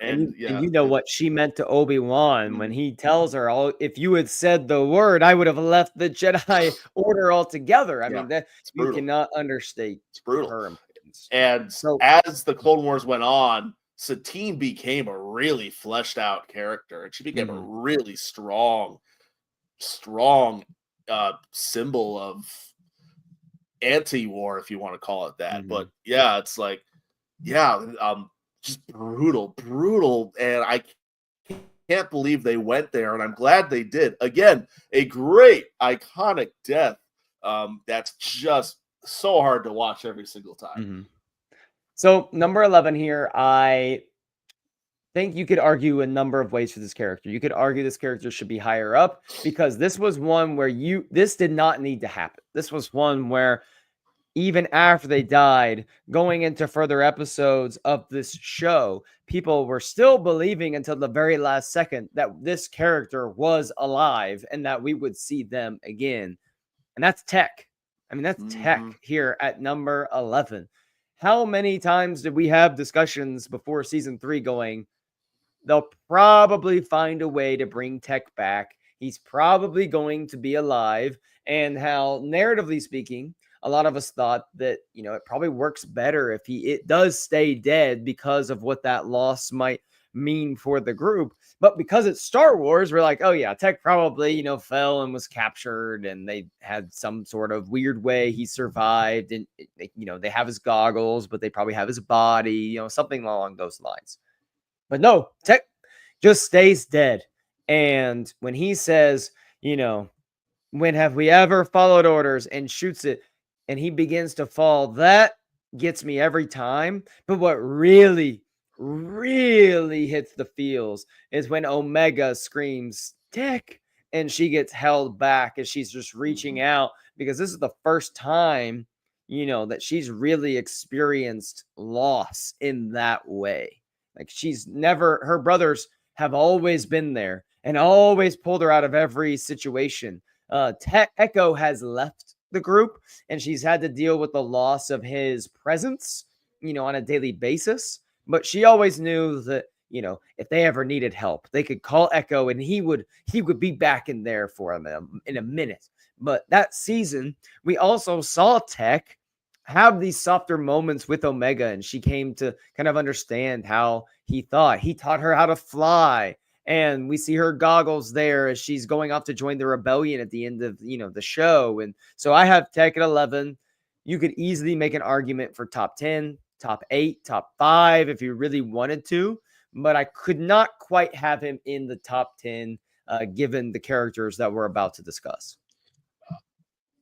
S2: And
S1: you know what she meant to Obi-Wan when he tells her, "Oh, if you had said the word, I would have left the Jedi Order altogether." I mean, that you cannot understate.
S2: It's brutal.
S1: Her importance.
S2: And so, as the Clone Wars went on, Satine became a really fleshed out character, and she became a really strong symbol of anti-war, if you want to call it that. But yeah, it's like, just brutal. And I can't believe they went there, and I'm glad they did. Again, a great, iconic death that's just so hard to watch every single time.
S1: So, number 11 here, I think you could argue a number of ways for this character. You could argue this character should be higher up because this was one where this did not need to happen. This was one where even after they died, going into further episodes of this show, people were still believing until the very last second that this character was alive and that we would see them again. And that's Tech. I mean, that's Tech here at number 11. How many times did we have discussions before season 3 going, they'll probably find a way to bring Tech back. He's probably going to be alive. And how, narratively speaking, a lot of us thought that, it probably works better if it does stay dead because of what that loss might mean for the group. But because it's Star Wars, we're like, oh yeah, Tech probably, fell and was captured, and they had some sort of weird way he survived. And, they have his goggles, but they probably have his body, something along those lines. But no, Tech just stays dead. And when he says, when have we ever followed orders, and shoots it, and he begins to fall, that gets me every time. But what really hits the feels is when Omega screams, Tech, and she gets held back as she's just reaching out, because this is the first time, that she's really experienced loss in that way. Like her brothers have always been there and always pulled her out of every situation. Echo has left the group, and she's had to deal with the loss of his presence, on a daily basis. But she always knew that, if they ever needed help, they could call Echo and he would be back in there for them in a minute. But that season, we also saw Tech have these softer moments with Omega, and she came to kind of understand how he thought. He taught her how to fly. And we see her goggles there as she's going off to join the rebellion at the end of, the show. And so I have Tech at 11. You could easily make an argument for top 10, top 8, top 5 if you really wanted to. But I could not quite have him in the top 10 given the characters that we're about to discuss.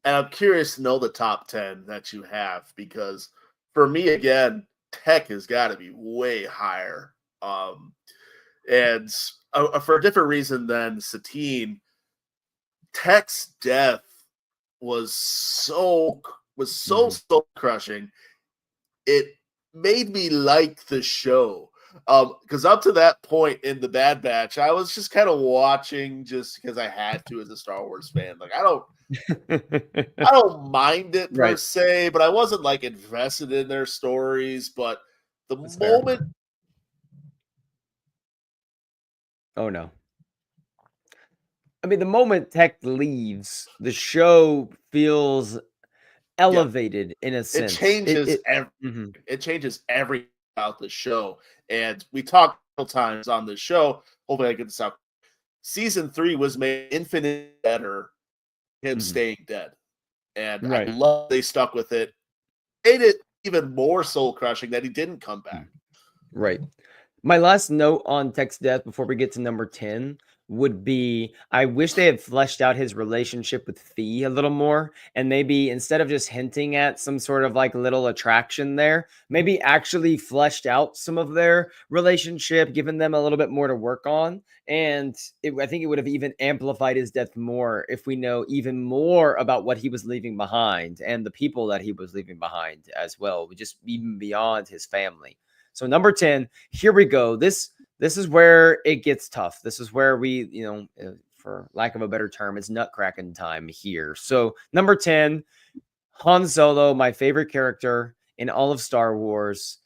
S2: And I'm curious to know the top 10 that you have, because for me, again, Tech has got to be way higher. And for a different reason than Satine, Tech's death was so soul crushing. It made me like the show. Because up to that point in the Bad Batch, I was just kind of watching just because I had to as a Star Wars fan. Like I don't mind it per se, but I wasn't like invested in their stories. But the moment.
S1: Fair. Oh no. I mean, the moment Tech leaves, the show feels
S2: Yeah,
S1: elevated in a
S2: it
S1: sense.
S2: changes
S1: Mhm,
S2: it changes everything about the show. And we talked a couple times on the show. Hopefully, I get this out. Season 3 was made infinitely better. Him
S1: mhm.
S2: staying dead, and I
S1: Right.
S2: love they stuck with it. Made it even more soul crushing that he didn't come back.
S1: Mm. Right. My last note on Tech's death before we get to number 10 would be I wish they had fleshed out his relationship with Fee a little more. And maybe instead of just hinting at some sort of like little attraction there, maybe actually fleshed out some of their relationship, given them a little bit more to work on. And I think it would have even amplified his death more if we know even more about what he was leaving behind and the people that he was leaving behind as well, just even beyond his family. So number 10, here we go. This is where it gets tough. This is where we, for lack of a better term, it's nutcracking time here. So number 10, Han Solo, my favorite character in all of Star Wars,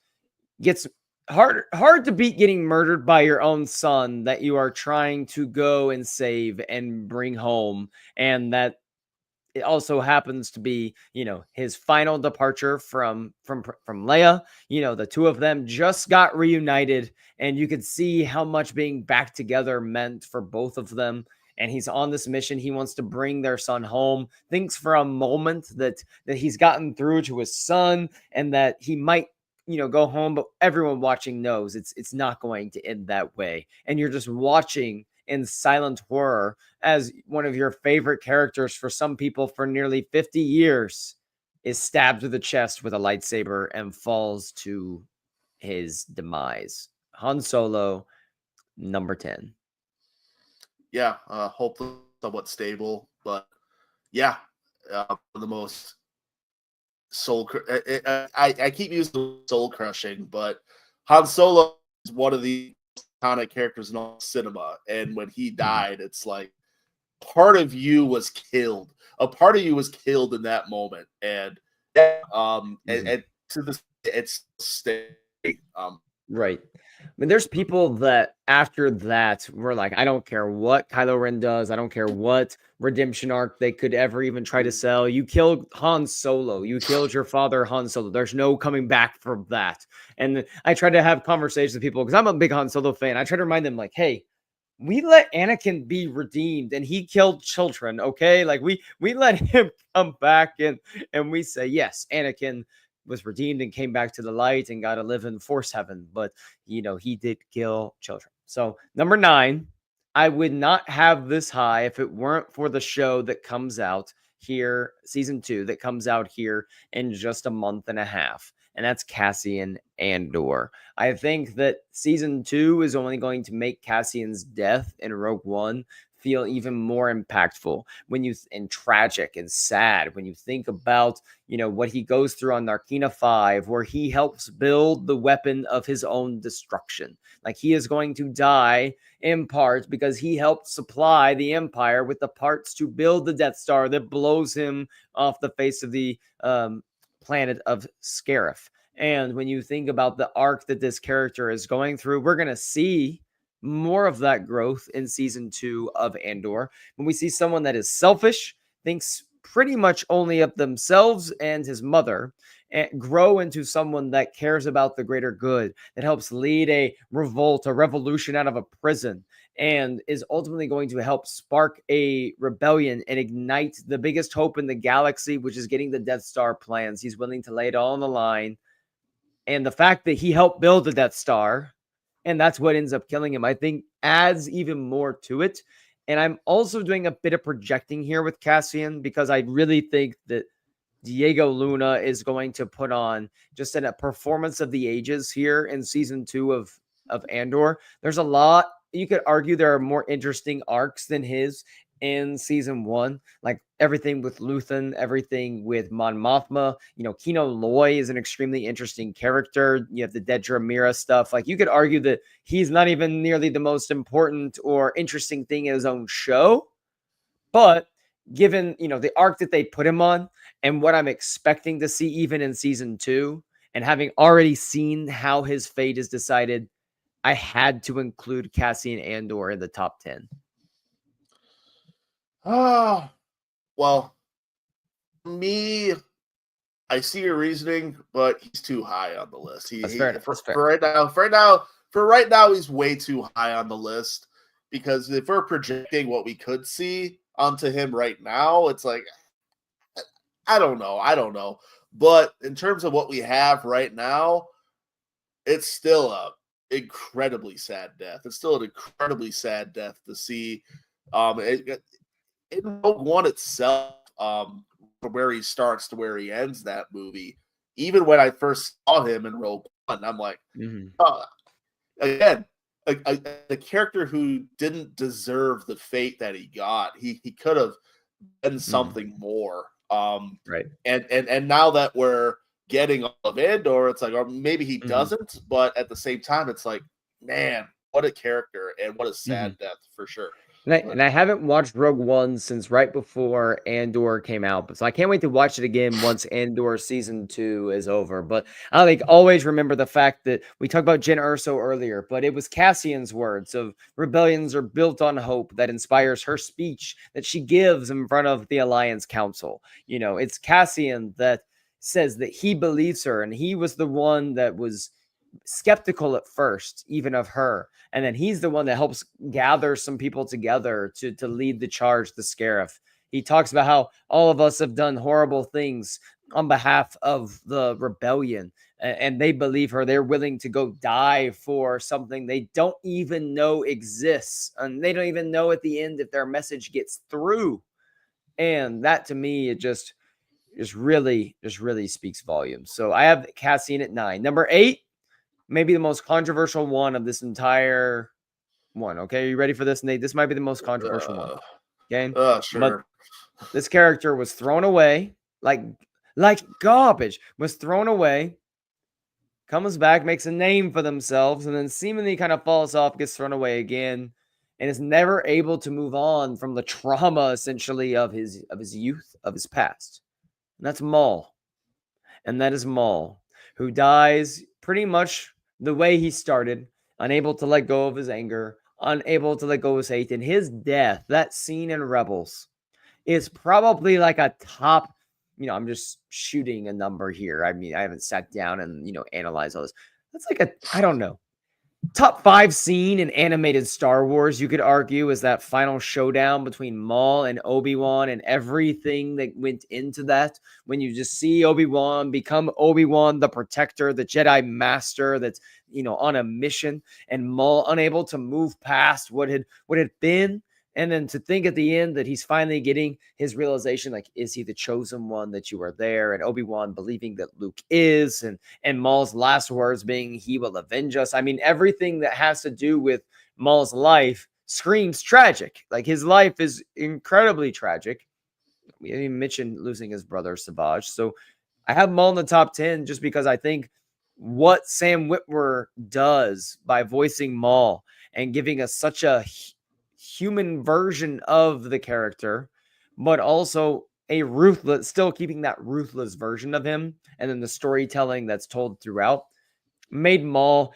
S1: gets hard to beat getting murdered by your own son that you are trying to go and save and bring home, and that it also happens to be, his final departure from Leia. The two of them just got reunited, and you could see how much being back together meant for both of them. And he's on this mission. He wants to bring their son home. Thinks for a moment that he's gotten through to his son and that he might, go home. But everyone watching knows it's not going to end that way. And you're just watching in silent horror as one of your favorite characters for some people for nearly 50 years is stabbed to the chest with a lightsaber and falls to his demise. Han Solo, number 10.
S2: Yeah, hopefully somewhat stable, but yeah, the most I keep using soul crushing, but Han Solo is one of the iconic characters in all cinema, and when he died, it's like part of you was killed. A part of you was killed in that moment, and yeah, and to this, it's stay. Um,
S1: Right. I mean, there's people that after that were like, I don't care what Kylo Ren does. I don't care what redemption arc they could ever even try to sell. You killed Han Solo. You killed your father, Han Solo. There's no coming back from that. And I try to have conversations with people because I'm a big Han Solo fan. I try to remind them, like, hey, we let Anakin be redeemed and he killed children, okay? Like we let him come back and we say, yes, Anakin was redeemed and came back to the light and got to live in Force heaven, but he did kill children. So, number 9, I would not have this high if it weren't for the show that comes out here, season 2 that comes out here in just a month and a half. And that's Cassian Andor. I think that season 2 is only going to make Cassian's death in Rogue One feel even more impactful and tragic and sad when you think about what he goes through on Narkina 5, where he helps build the weapon of his own destruction. Like, he is going to die in part because he helped supply the Empire with the parts to build the Death Star that blows him off the face of the planet of Scarif. And when you think about the arc that this character is going through, we're going to see more of that growth in season 2 of Andor. When we see someone that is selfish, thinks pretty much only of themselves and his mother, and grow into someone that cares about the greater good, that helps lead a revolt, a revolution out of a prison, and is ultimately going to help spark a rebellion and ignite the biggest hope in the galaxy, which is getting the Death Star plans. He's willing to lay it all on the line. And the fact that he helped build the Death Star, and that's what ends up killing him, I think adds even more to it. And I'm also doing a bit of projecting here with Cassian because I really think that Diego Luna is going to put on just a performance of the ages here in season 2 of Andor. There's a lot. You could argue there are more interesting arcs than his in season 1, like everything with Luthen, everything with Mon Mothma. Kino Loy is an extremely interesting character. You have the Dedra Mira stuff. Like, you could argue that he's not even nearly the most important or interesting thing in his own show, but given the arc that they put him on and what I'm expecting to see even in season 2, and having already seen how his fate is decided, I had to include Cassian Andor in the top 10.
S2: Ah, well, me, I see your reasoning, but he's too high on the list.
S1: That's fair enough.
S2: For,
S1: That's fair.
S2: for right now, for right now, he's way too high on the list because if we're projecting what we could see onto him right now, it's like I don't know. But in terms of what we have right now, it's still a incredibly sad death. It's still an incredibly sad death to see. In Rogue One itself, from where he starts to where he ends that movie, even when I first saw him in Rogue One, I'm like,
S1: Mm-hmm.
S2: uh, again, a character who didn't deserve the fate that he got. He could have been
S1: Mm-hmm.
S2: something more.
S1: Right.
S2: And now that we're getting all of Andor, it's like, or maybe he
S1: Mm-hmm.
S2: doesn't, but at the same time, it's like, man, what a character and what a
S1: Mm-hmm.
S2: sad death for sure.
S1: And I haven't watched Rogue One since right before Andor came out, but so I can't wait to watch it again once Andor season 2 is over. But I like always remember the fact that we talked about Jyn Erso earlier, but it was Cassian's words of rebellions are built on hope that inspires her speech that she gives in front of the Alliance Council. It's Cassian that says that he believes her, and he was the one that was skeptical at first, even of her. And then he's the one that helps gather some people together to lead the charge, the Scarif. He talks about how all of us have done horrible things on behalf of the rebellion, and they believe her. They're willing to go die for something they don't even know exists, and they don't even know at the end if their message gets through. And that to me, it just really speaks volumes. So I have Cassian at 9. Number 8, maybe the most controversial one of this entire one. Okay, are you ready for this, Nate? This might be the most controversial one. Okay, but
S2: Sure.
S1: this character was thrown away like garbage. Was thrown away, comes back, makes a name for themselves, and then seemingly kind of falls off, gets thrown away again, and is never able to move on from the trauma essentially of his youth, of his past. And that's Maul. And that is Maul, who dies pretty much the way he started, unable to let go of his anger, unable to let go of his hate. And his death, that scene in Rebels, is probably like a top. I'm just shooting a number here. I mean, I haven't sat down and analyzed all this. That's like I don't know, top 5 scene in animated Star Wars, you could argue, is that final showdown between Maul and Obi-Wan and everything that went into that. When you just see Obi-Wan become Obi-Wan, the protector, the Jedi master that's, on a mission, and Maul unable to move past what had been. And then to think at the end that he's finally getting his realization, like, is he the chosen one that you are there? And Obi-Wan believing that Luke is, and Maul's last words being, he will avenge us. I mean, everything that has to do with Maul's life screams tragic. Like, his life is incredibly tragic. We didn't even mention losing his brother, Savage. So I have Maul in the top 10 just because I think what Sam Witwer does by voicing Maul and giving us such a human version of the character, but also still keeping that ruthless version of him, and then the storytelling that's told throughout, made Maul,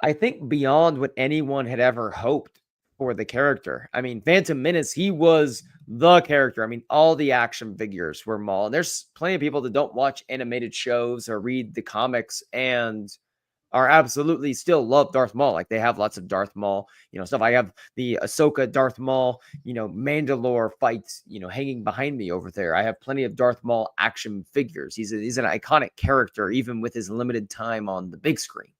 S1: I think, beyond what anyone had ever hoped for the character. I mean, Phantom Menace, he was the character. I mean, all the action figures were Maul. And there's plenty of people that don't watch animated shows or read the comics and are absolutely still love Darth Maul. Like, they have lots of Darth Maul, stuff. I have the Ahsoka Darth Maul, Mandalore fights, hanging behind me over there. I have plenty of Darth Maul action figures. He's an iconic character, even with his limited time on the big screen.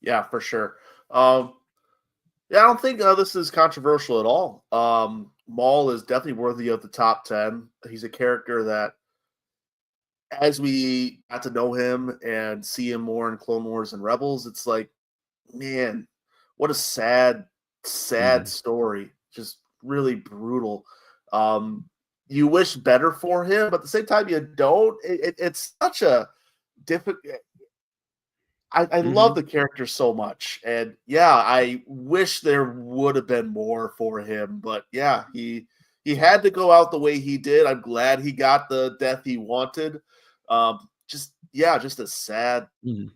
S2: Yeah, for sure. Yeah, I don't think this is controversial at all. Maul is definitely worthy of the top 10. He's a character that, as we got to know him and see him more in Clone Wars and Rebels, it's like, man, what a sad, sad
S1: Mm-hmm.
S2: story. Just really brutal. You wish better for him, but at the same time, you don't. It's such a difficult. I
S1: Mm-hmm.
S2: love the character so much, and yeah, I wish there would have been more for him. But yeah, he had to go out the way he did. I'm glad he got the death he wanted. Just a sad,
S1: Mm-hmm.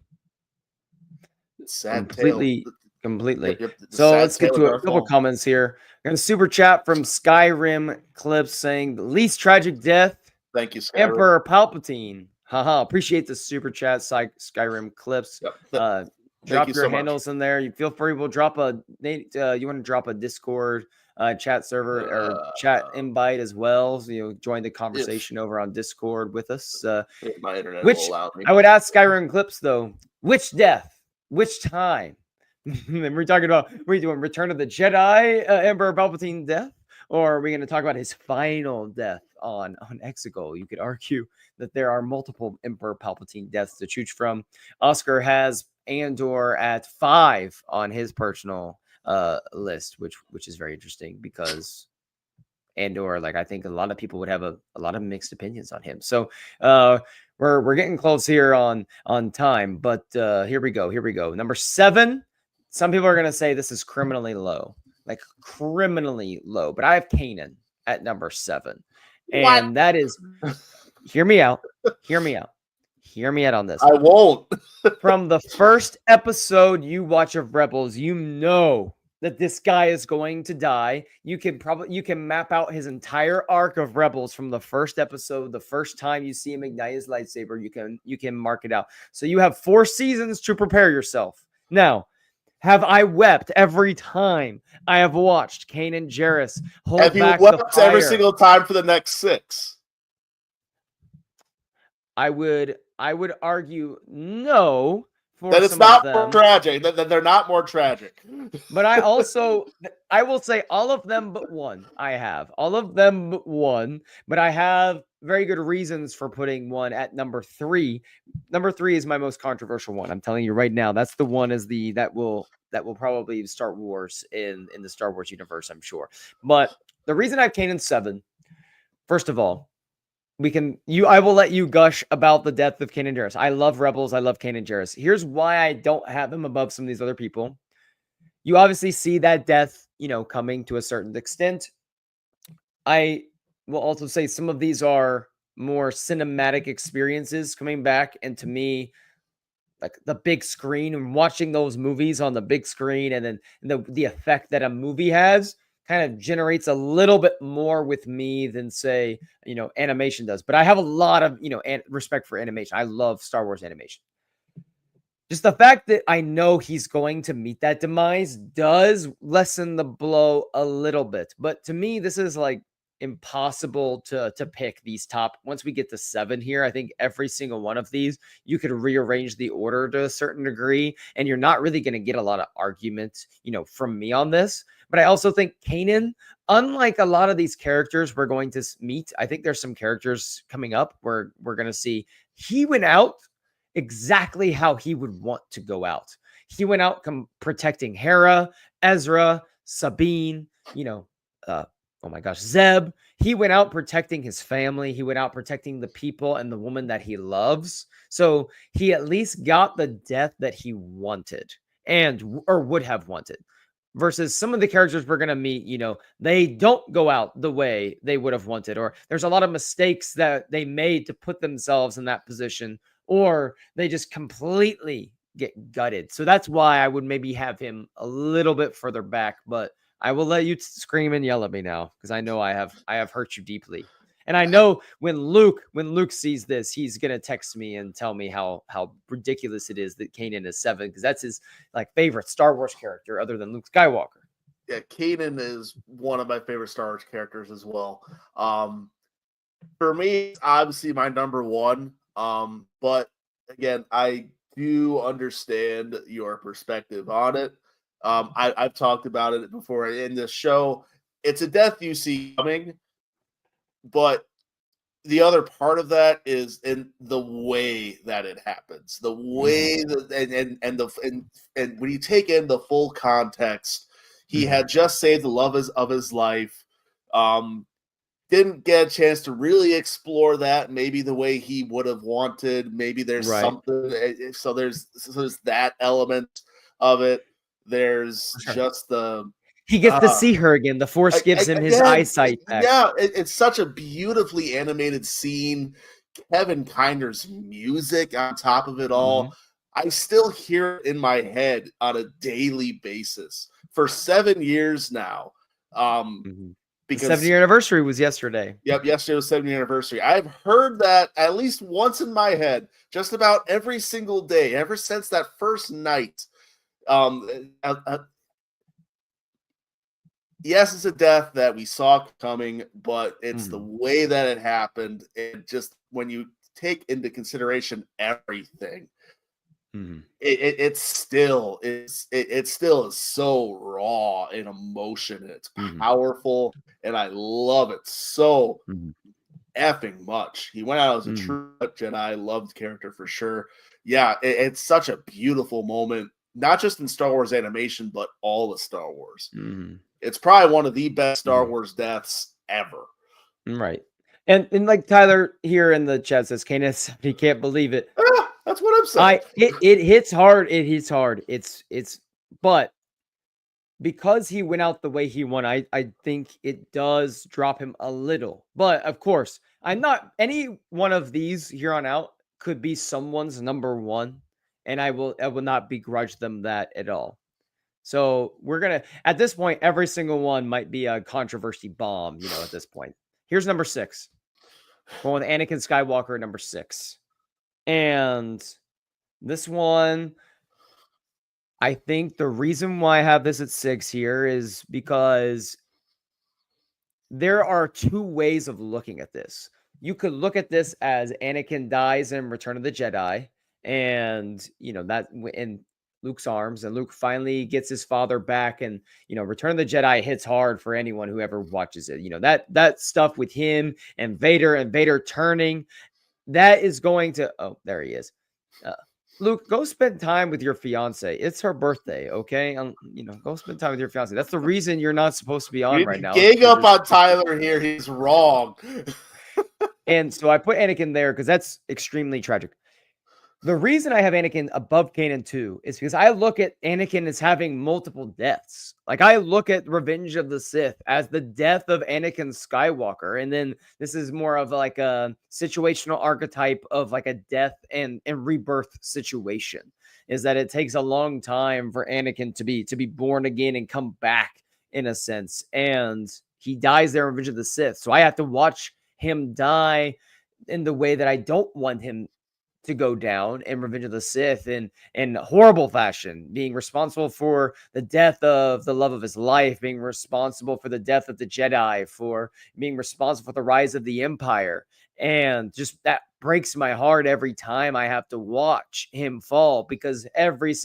S2: sad tale.
S1: Completely Completely.
S2: Yep. The
S1: So
S2: sad
S1: let's get
S2: tale of
S1: to a
S2: Darth
S1: couple
S2: Maul.
S1: comments here. Got a super chat from Skyrim Clips saying the least tragic death,
S2: Thank you, Skyrim.
S1: Emperor Palpatine. Haha, appreciate the super chat, Skyrim Clips.
S2: Yep.
S1: Drop
S2: you
S1: your
S2: so much.
S1: handles in there. You feel free. We'll drop a you want to drop a Discord chat server or chat invite as well. So, join the conversation over on Discord with us.
S2: If my internet
S1: Which
S2: will allow me.
S1: I would ask Skyrim Clips though, which death, which time? And we're talking about, what are you doing? Return of the Jedi, Emperor Palpatine death? Or are we going to talk about his final death on Exegol? You could argue that there are multiple Emperor Palpatine deaths to choose from. Oscar has Andor at 5 on his personal list, which is very interesting because Andor, like, I think a lot of people would have a lot of mixed opinions on him. So we're getting close here on time, but here we go. Number 7. Some people are gonna say this is criminally low, like criminally low, but I have Kanan at number 7, and that is. Hear me out on this.
S2: I won't.
S1: From the first episode you watch of Rebels, you know that this guy is going to die. You can map out his entire arc of Rebels from the first episode. The first time you see him ignite his lightsaber, you can mark it out. So you have 4 seasons to prepare yourself. Now, have I wept every time I have watched Kanan Jarrus hold
S2: have
S1: back
S2: you
S1: the
S2: wept
S1: fire?
S2: every single time for the next 6?
S1: I would argue no.
S2: That it's not more tragic. That they're not more tragic.
S1: But I will say all of them but one. I have all of them but one, but I have very good reasons for putting one at number 3. Number 3 is my most controversial one. I'm telling you right now, that's the one that will probably start wars in the Star Wars universe, I'm sure. But the reason I have Kanan 7, first of all, I will let you gush about the death of Kanan Jarrus. I love Rebels. I love Kanan Jarrus. Here's why I don't have him above some of these other people. You obviously see that death, coming to a certain extent. I will also say some of these are more cinematic experiences coming back. And to me, like the big screen and watching those movies on the big screen, and then the effect that a movie has kind of generates a little bit more with me than, say, animation does. But I have a lot of, respect for animation. I love Star Wars animation. Just the fact that I know he's going to meet that demise does lessen the blow a little bit. But to me, this is like impossible to pick these top. Once we get to 7 here, I think every single one of these, you could rearrange the order to a certain degree, and you're not really going to get a lot of arguments, from me on this. But I also think Kanan, unlike a lot of these characters we're going to meet, I think there's some characters coming up where we're going to see he went out exactly how he would want to go out. He went out protecting Hera, Ezra, Sabine, oh my gosh, Zeb. He went out protecting his family. He went out protecting the people and the woman that he loves. So he at least got the death that he wanted or would have wanted. Versus some of the characters we're going to meet, they don't go out the way they would have wanted, or there's a lot of mistakes that they made to put themselves in that position, or they just completely get gutted. So that's why I would maybe have him a little bit further back, but I will let you scream and yell at me now because I know I have hurt you deeply. And I know when Luke sees this, he's gonna text me and tell me how ridiculous it is that Kanan is 7, because that's his favorite Star Wars character other than Luke Skywalker.
S2: Yeah, Kanan is one of my favorite Star Wars characters as well. For me, it's obviously my number 1. But again, I do understand your perspective on it. I've talked about it before in this show. It's a death you see coming. But the other part of that is in the way that it happens, the way that, and when you take in the full context, he had just saved the love of his life. Didn't get a chance to really explore that maybe the way he would have wanted. Maybe there's something. So there's that element of it. There's just the.
S1: He gets to see her again. The Force gives him his eyesight back.
S2: Yeah, it's such a beautifully animated scene. Kevin Kinder's music on top of it all. I still hear it in my head on a daily basis for 7 years now.
S1: The
S2: Because
S1: 7-year anniversary was yesterday.
S2: Yep, yesterday was 7th anniversary. I've heard that at least once in my head, just about every single day, ever since that first night. Yes, it's a death that we saw coming, but it's the way that it happened. And just when you take into consideration everything, it still is so raw in emotion, and it's powerful, and I love it so effing much. He went out as a true Jedi, loved character for sure. Yeah, it's such a beautiful moment, not just in Star Wars animation, but all of Star Wars. It's probably one of the best Star Wars deaths ever.
S1: Right. And like Tyler here in the chat says, Canis, he can't believe it.
S2: That's what I'm saying.
S1: It hits hard. It hits hard. But because he went out the way he won, I think it does drop him a little. But of course, I'm not any one of these here on out could be someone's number one, and I will not begrudge them that at all. So we're gonna at this point, every single one might be a controversy bomb, at this point. Here's number 6. Going with Anakin Skywalker, number 6. And this one, I think the reason why I have this at 6 here is because there are 2 ways of looking at this. You could look at this as Anakin dies in Return of the Jedi, and that in Luke's arms, and Luke finally gets his father back, and Return of the Jedi hits hard for anyone who ever watches it. That stuff with him and Vader turning, that is going to there he is. Luke, go spend time with your fiance. It's her birthday, okay? Go spend time with your fiance. That's the reason you're not supposed to be on right now.
S2: Gang up on Tyler here. He's wrong.
S1: And so I put Anakin there because that's extremely tragic. The reason I have Anakin above Kanan 2 is because I look at Anakin as having multiple deaths. Like, I look at Revenge of the Sith as the death of Anakin Skywalker. And then this is more of like a situational archetype of like a death and rebirth situation, is that it takes a long time for Anakin to be born again and come back in a sense. And he dies there in Revenge of the Sith. So I have to watch him die in the way that I don't want him to go down in Revenge of the Sith in horrible fashion, being responsible for the death of the love of his life, being responsible for the death of the Jedi, for being responsible for the rise of the Empire. And just that breaks my heart every time I have to watch him fall, because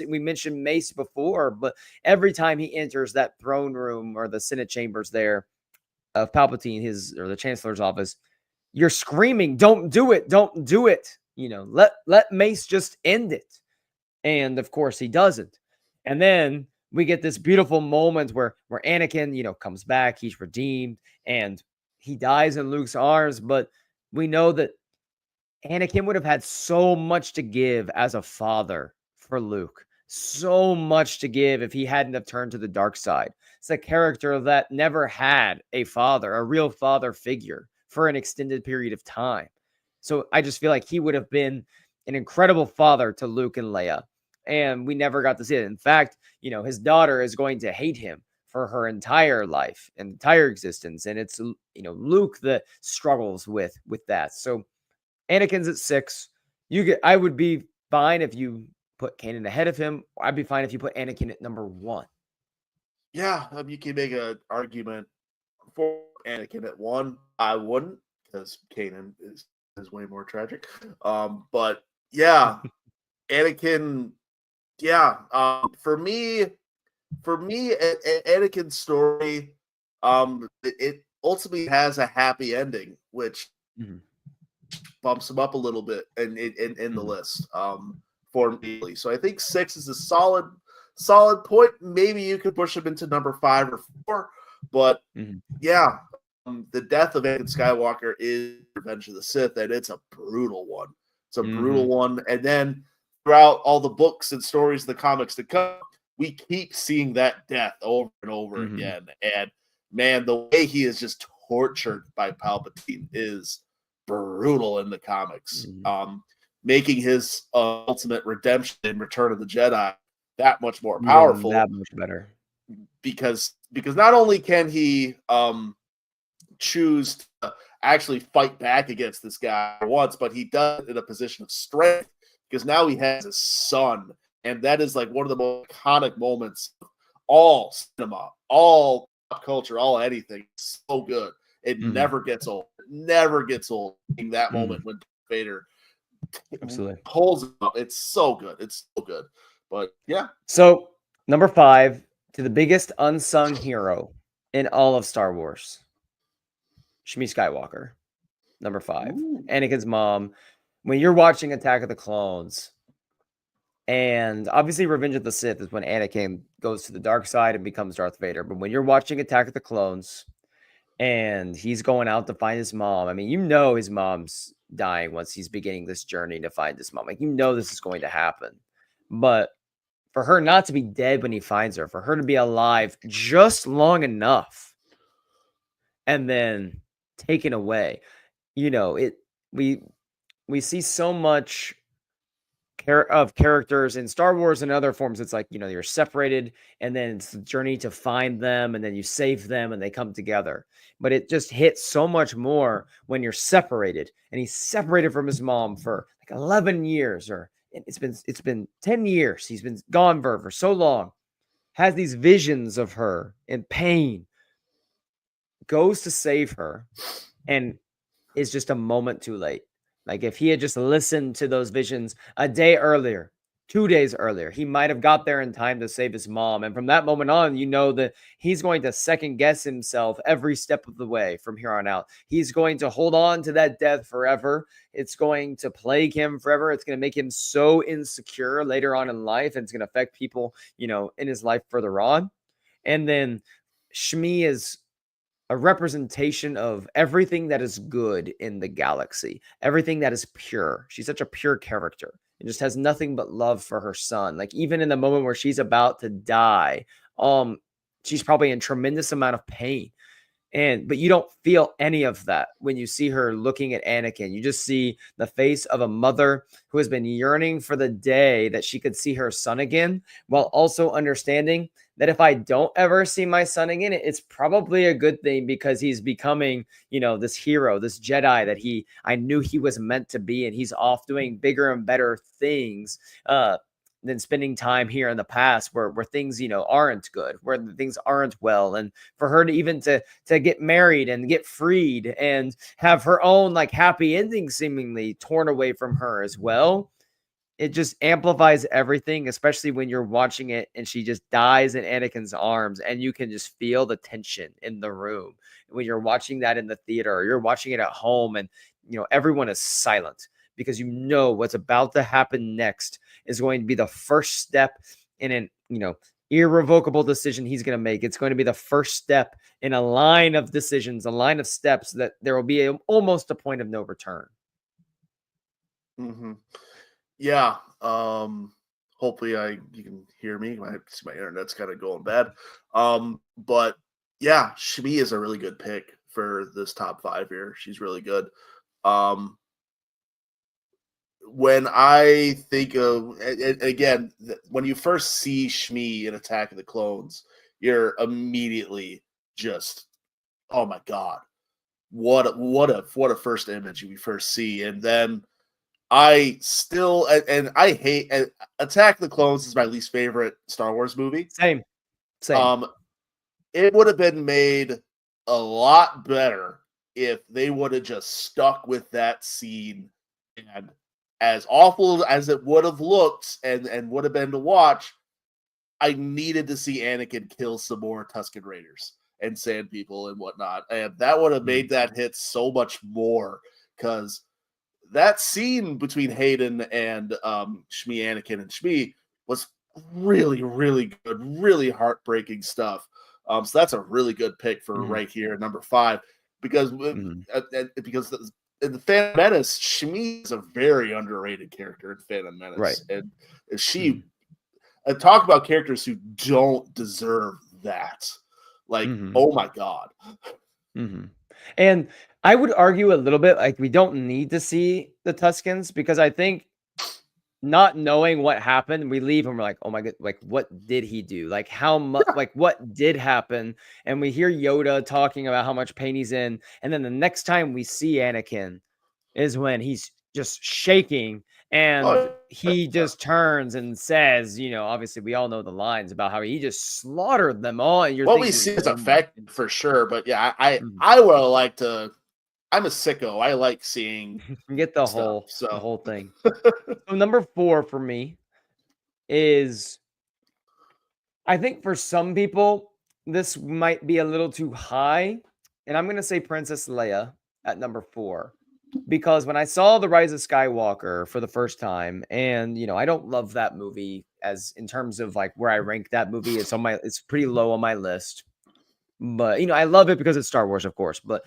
S1: we mentioned Mace before, but every time he enters that throne room or the Senate chambers there of Palpatine, the Chancellor's office, you're screaming, "Don't do it! Don't do it!" Let Mace just end it. And of course he doesn't. And then we get this beautiful moment where Anakin, comes back, he's redeemed, and he dies in Luke's arms. But we know that Anakin would have had so much to give as a father for Luke. So much to give if he hadn't have turned to the dark side. It's a character that never had a father, a real father figure for an extended period of time. So I just feel like he would have been an incredible father to Luke and Leia. And we never got to see it. In fact, his daughter is going to hate him for her entire life, entire existence. And it's, Luke that struggles with that. So Anakin's at 6. I would be fine if you put Kanan ahead of him. I'd be fine if you put Anakin at number 1.
S2: Yeah, you can make an argument for Anakin at 1. I wouldn't, because Kanan is way more tragic. But yeah, Anakin. Yeah, for me, Anakin's story, it ultimately has a happy ending, which bumps him up a little bit in the list. For me, so I think 6 is a solid point. Maybe you could push him into number 5 or 4, but yeah. The death of Anakin Skywalker is Revenge of the Sith, and it's a brutal one. It's a brutal one. And then throughout all the books and stories, the comics to come, we keep seeing that death over and over again. And man, the way he is just tortured by Palpatine is brutal in the comics. making his ultimate redemption in Return of the Jedi that much more
S1: Even
S2: powerful,
S1: that much better.
S2: because not only can he choose to actually fight back against this guy once, but he does it in a position of strength, because now he has his son, and that is like one of the most iconic moments of all cinema, all pop culture, all anything. It's so good. It
S1: Mhm.
S2: never gets old. It never gets old. In that
S1: Mhm.
S2: moment when Vader
S1: Absolutely.
S2: pulls him up, it's so good. It's so good. But yeah,
S1: So, number 5, to the biggest unsung hero in all of Star Wars, Shmi Skywalker. Number 5,
S2: ooh,
S1: Anakin's mom. When you're watching Attack of the Clones, and obviously Revenge of the Sith is when Anakin goes to the dark side and becomes Darth Vader. But when you're watching Attack of the Clones and he's going out to find his mom, I mean, you know his mom's dying once he's beginning this journey to find his mom. Like, you know this is going to happen. But for her not to be dead when he finds her, for her to be alive just long enough and then taken away, you know, we we see so much of characters in Star Wars and other forms. It's like, you know, you're separated and then it's the journey to find them and then you save them and they come together. But it just hits so much more when you're separated, and he's separated from his mom for like 11 years, or it's been 10 years. He's been gone for so long. Has these visions of her in pain, goes to save her, and is just a moment too late. Like, if he had just listened to those visions a day earlier, 2 days earlier, he might have got there in time to save his mom. And from that moment on, you know that he's going to second guess himself every step of the way from here on out. He's going to hold on to that death forever. It's going to plague him forever. It's going to make him so insecure later on in life. And it's going to affect people, you know, in his life further on. And then Shmi is a representation of everything that is good in the galaxy, everything that is pure. She's such a pure character and just has nothing but love for her son. Like, even in the moment where she's about to die, she's probably in tremendous amount of pain. But you don't feel any of that when you see her looking at Anakin. You just see the face of a mother who has been yearning for the day that she could see her son again, while also understanding that if I don't ever see my son again, it's probably a good thing, because he's becoming, you know, this hero, this Jedi that I knew he was meant to be, and he's off doing bigger and better things. Than spending time here in the past where things, you know, aren't good, where things aren't well. And for her to even to get married and get freed and have her own like happy ending seemingly torn away from her as well, it just amplifies everything, especially when you're watching it and she just dies in Anakin's arms and you can just feel the tension in the room. When you're watching that in the theater or you're watching it at home, and you know everyone is silent because you know what's about to happen next is going to be the first step in an, you know, irrevocable decision he's going to make. It's going to be the first step in a line of decisions, a line of steps that there will be almost a point of no return.
S2: mm-hmm. Yeah. Hopefully you can hear me. My internet's kind of going bad. But yeah, Shmi is a really good pick for this top 5 here. She's really good. When I think of, again, when you first see Shmi in Attack of the Clones, you're immediately just, oh my god, what a first image we first see. And then I still, and I hate, Attack of the Clones is my least favorite Star Wars movie.
S1: Same.
S2: It would have been made a lot better if they would have just stuck with that scene. And as awful as it would have looked and would have been to watch, I needed to see Anakin kill some more Tusken Raiders and Sand People and whatnot. And that would have made that hit so much more, because that scene between Hayden and Shmi, Anakin and Shmi, was really, really good, really heartbreaking stuff. So that's a really good pick for right here, number 5, because because in the Phantom Menace, Shmi is a very underrated character in Phantom Menace,
S1: Right.
S2: And she talk about characters who don't deserve that. Like, oh my god.
S1: And I would argue a little bit like we don't need to see the Tuskens, because I think not knowing what happened, we leave and we're like, oh my god, like what did he do? Like how much,
S2: Yeah.
S1: like what did happen? And we hear Yoda talking about how much pain he's in, and then the next time we see Anakin is when he's just shaking and
S2: Oh,
S1: he
S2: yeah.
S1: just turns and says, obviously we all know the lines about how he just slaughtered them all, and you're
S2: What we
S1: thinking,
S2: see is
S1: oh my
S2: effective for sure, but yeah, I
S1: goodness.
S2: I would like to. I'm a sicko. I like seeing
S1: You get the
S2: stuff.
S1: whole the
S2: So
S1: whole thing. So number 4 for me is, I think for some people, this might be a little too high, and I'm gonna say Princess Leia at number 4, because when I saw The Rise of Skywalker for the first time, and I don't love that movie as in terms of like where I rank that movie. It's pretty low on my list, but I love it because it's Star Wars, of course, but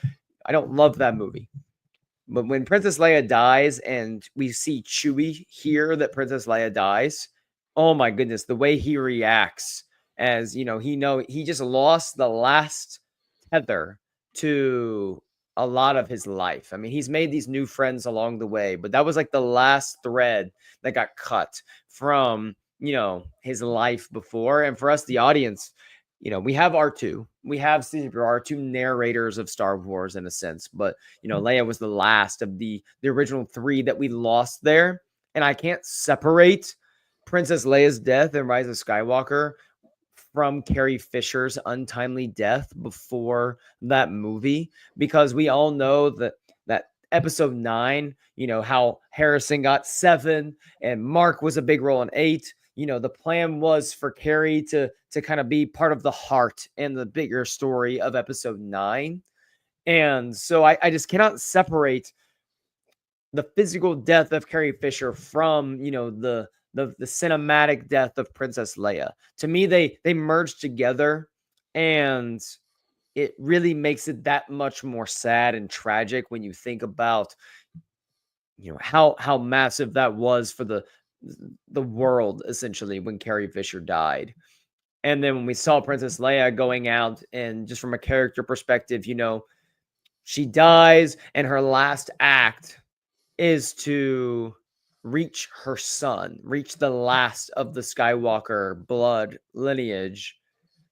S1: I don't love that movie. But when Princess Leia dies and we see Chewie hear that Princess Leia dies, oh my goodness, the way he reacts, as he just lost the last tether to a lot of his life. I mean, he's made these new friends along the way, but that was like the last thread that got cut from, his life before. And for us, the audience, we have R2, we have C-3PO, R2 narrators of Star Wars in a sense, but Leia was the last of the original 3 that we lost there. And I can't separate Princess Leia's death in Rise of Skywalker from Carrie Fisher's untimely death before that movie, because we all know that episode 9, how Harrison got 7 and Mark was a big role in 8. The plan was for Carrie to kind of be part of the heart and the bigger story of episode 9. And so I just cannot separate the physical death of Carrie Fisher from, the cinematic death of Princess Leia. To me, they merge together, and it really makes it that much more sad and tragic when you think about, how massive that was for the world, essentially, when Carrie Fisher died. And then when we saw Princess Leia going out, and just from a character perspective, she dies, and her last act is to reach her son, reach the last of the Skywalker blood lineage,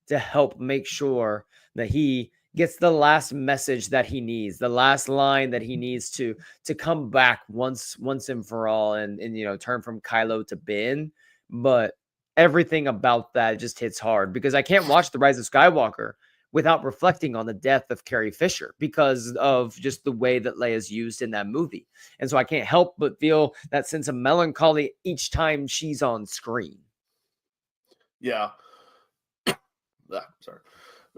S1: to help make sure that he gets the last message that he needs, the last line that he needs to come back once and for all, and turn from Kylo to Ben. But everything about that just hits hard, because I can't watch The Rise of Skywalker without reflecting on the death of Carrie Fisher, because of just the way that Leia's used in that movie. And so I can't help but feel that sense of melancholy each time she's on screen.
S2: yeah. Sorry.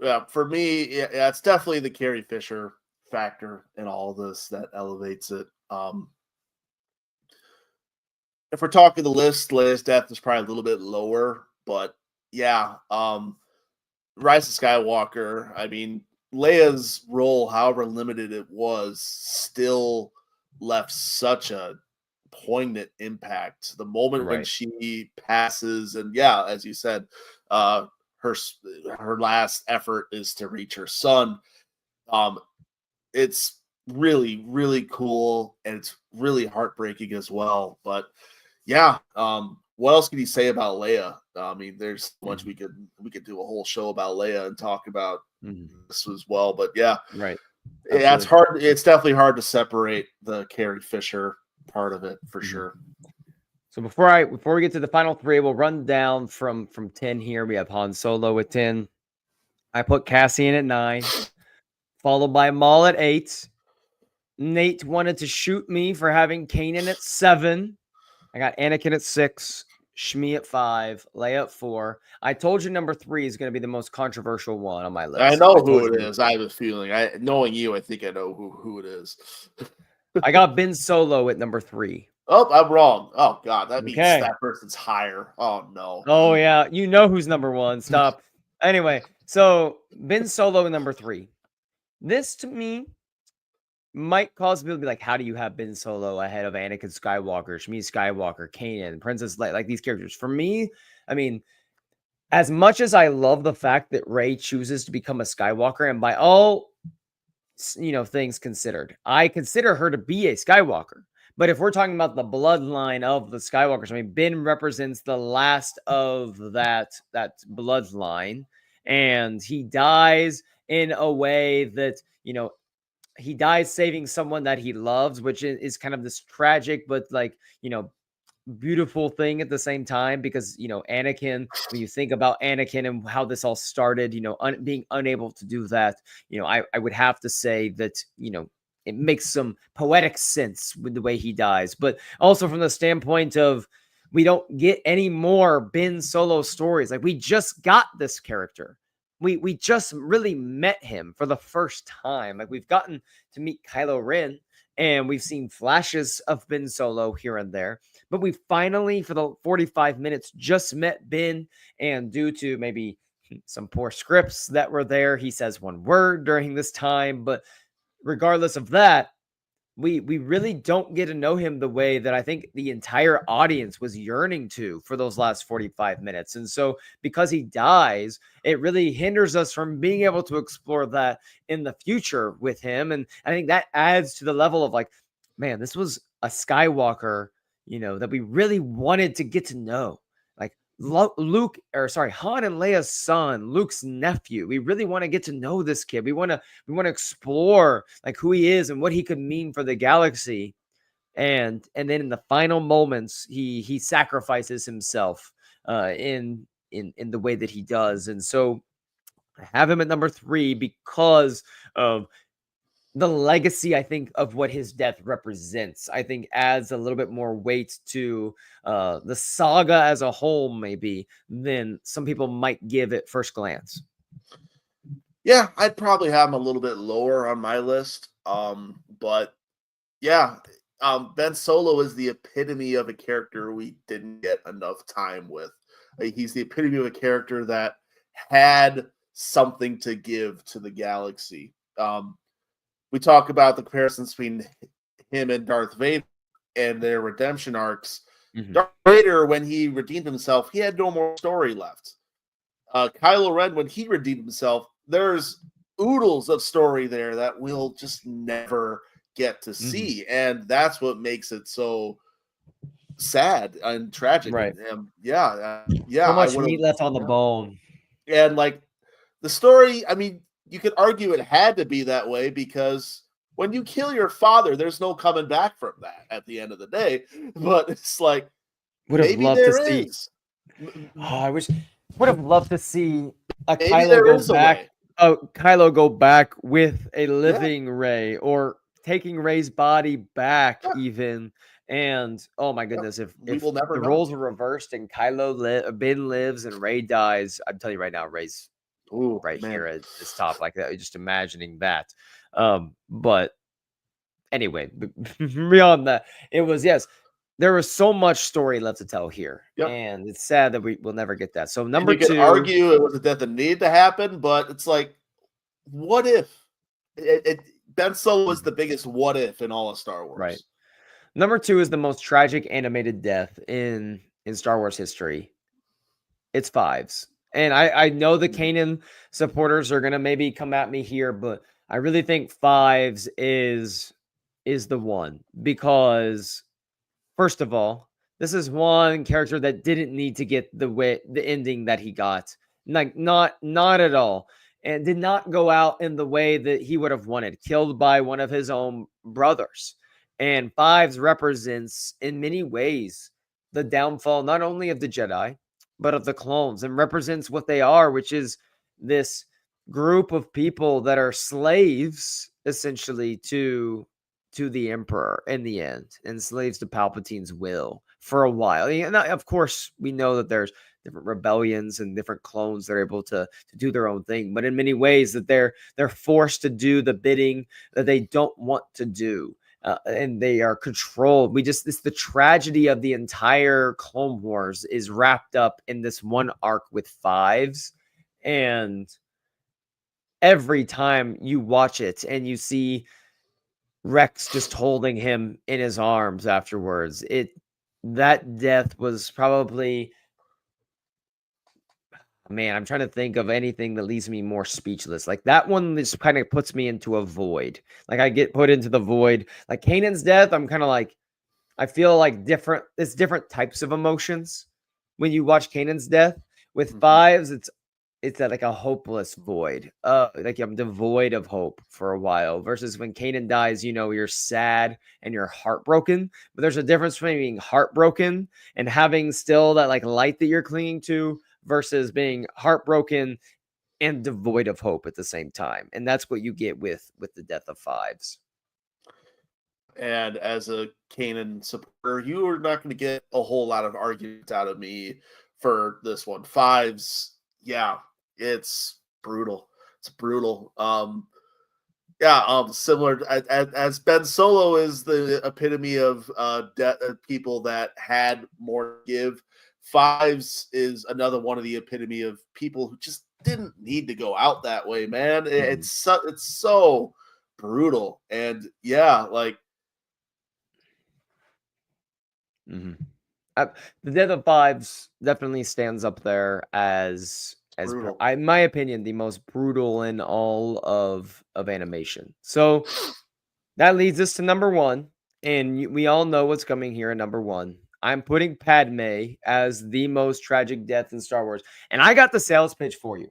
S2: Yeah, for me, yeah, it's definitely the Carrie Fisher factor in all this that elevates it. If we're talking the list, Leia's death is probably a little bit lower, but yeah, Rise of Skywalker. I mean, Leia's role, however limited it was, still left such a poignant impact. The moment when
S1: Right.
S2: she passes, and yeah, as you said, uh, her her last effort is to reach her son. Um, it's really cool, and it's really heartbreaking as well. But yeah, what else can you say about Leia? I mean, there's so much we could do a whole show about Leia and talk about this as well. But yeah,
S1: Right.
S2: yeah, it's
S1: Absolutely.
S2: hard. It's definitely hard to separate the Carrie Fisher part of it for sure.
S1: So before we get to the final 3, we'll run down from 10 here. We have Han Solo with 10. I put Cassian at 9, followed by Maul at 8. Nate wanted to shoot me for having Kanan at 7. I got Anakin at 6, Shmi at 5, Leia at 4. I told you number 3 is going to be the most controversial one on my
S2: I
S1: list.
S2: know
S1: I
S2: who
S1: told
S2: it
S1: you.
S2: is. I have a feeling. Knowing you, I think I know who it is.
S1: I got Ben Solo at number 3.
S2: Oh, I'm wrong. Oh God, that means
S1: Okay.
S2: that person's higher. Oh no.
S1: Oh yeah, you know who's number 1. Stop. Anyway, so Ben Solo number 3. This to me might cause people to be like, how do you have Ben Solo ahead of Anakin Skywalker, Shmi Skywalker, Kanan, Princess Leia, like these characters? For me, I mean, as much as I love the fact that Rey chooses to become a Skywalker, and by all things considered, I consider her to be a Skywalker, But if we're talking about the bloodline of the Skywalkers, I mean, Ben represents the last of that bloodline, and he dies in a way that, he dies saving someone that he loves, which is kind of this tragic but, like, beautiful thing at the same time, because Anakin, when you think about Anakin and how this all started, being unable to do that, I would have to say that it makes some poetic sense with the way he dies. But also from the standpoint of, we don't get any more Ben Solo stories. Like, we just got this character, we just really met him for the first time. Like, we've gotten to meet Kylo Ren, and we've seen flashes of Ben Solo here and there, but we finally, for the 45 minutes, just met Ben. And due to maybe some poor scripts that were there, he says one word during this time. But regardless of that, we really don't get to know him the way that I think the entire audience was yearning to for those last 45 minutes. And so, because he dies, it really hinders us from being able to explore that in the future with him. And I think that adds to the level of, like, man, this was a Skywalker, that we really wanted to get to know. Like, Han and Leia's son, Luke's nephew. We really want to get to know this kid. We want to explore, like, who he is and what he could mean for the galaxy. And then in the final moments, he sacrifices himself in the way that he does. And so I have him at number 3 because of the legacy, I think, of what his death represents. I think adds a little bit more weight to the saga as a whole, maybe, than some people might give at first glance.
S2: Yeah, I'd probably have him a little bit lower on my list. But yeah, Ben Solo is the epitome of a character we didn't get enough time with. He's the epitome of a character that had something to give to the galaxy. We talk about the comparisons between him and Darth Vader and their redemption arcs.
S1: Mm-hmm.
S2: Darth Vader, when he redeemed himself, he had no more story left. Kylo Ren, when he redeemed himself, there's oodles of story there that we'll just never get to see. Mm-hmm. And that's what makes it so sad and tragic.
S1: Right.
S2: Yeah.
S1: So much meat left on the bone.
S2: And, like, the story, I mean, you could argue it had to be that way, because when you kill your father, there's no coming back from that at the end of the day. But it's like,
S1: would have loved to see. I would have loved to see a Kylo go back. Kylo go back with a living Rey, or taking Rey's body back, even. And oh my goodness, if the roles were reversed and Ben lives and Rey dies, I'm telling you right now, Rey's here at this top, like that. Just imagining that. But anyway, beyond that, it was, yes, there was so much story left to tell here. Yep. And it's sad that we will never get that. So number 2, you
S2: could argue it was a death that needed to happen, but it's like, what if? Ben Solo was the biggest what if in all of Star Wars.
S1: Right. Number 2 is the most tragic animated death in Star Wars history. It's Fives. And I know the Kanan supporters are going to maybe come at me here, but I really think Fives is the one, because first of all, this is one character that didn't need to get the ending that he got. Like, not at all. And did not go out in the way that he would have wanted, killed by one of his own brothers. And Fives represents, in many ways, the downfall not only of the Jedi, but of the clones, and represents what they are, which is this group of people that are slaves, essentially, to the Emperor in the end, and slaves to Palpatine's will for a while. And of course, we know that there's different rebellions and different clones that are able to do their own thing, but in many ways that they're forced to do the bidding that they don't want to do. And they are controlled. It's the tragedy of the entire Clone Wars is wrapped up in this one arc with Fives. And every time you watch it and you see Rex just holding him in his arms afterwards, that death was probably, man, I'm trying to think of anything that leaves me more speechless. Like, that one just kind of puts me into a void. Like, I get put into the void. Like, Kanan's death, I'm kind of like, I feel like it's different types of emotions when you watch Kanan's death. With
S2: Mhm.
S1: fives, it's like a hopeless void. Like I'm devoid of hope for a while. Versus when Kanan dies, you're sad and you're heartbroken. But there's a difference between being heartbroken and having still that like light that you're clinging to versus being heartbroken and devoid of hope at the same time. And that's what you get with the death of fives.
S2: And as a Kanan supporter, you are not going to get a whole lot of arguments out of me for this one. Fives, yeah, it's brutal. It's brutal. Yeah, similar as Ben Solo is the epitome of people that had more to give. Fives is another one of the epitome of people who just didn't need to go out that way, man. It's so brutal, and yeah, like
S1: Mm-hmm. The Death of Fives definitely stands up there as
S2: brutal.
S1: in my opinion, the most brutal in all of animation. So that leads us to number one, and we all know what's coming here at number one. I'm putting Padme as the most tragic death in Star Wars, and I got the sales pitch for you.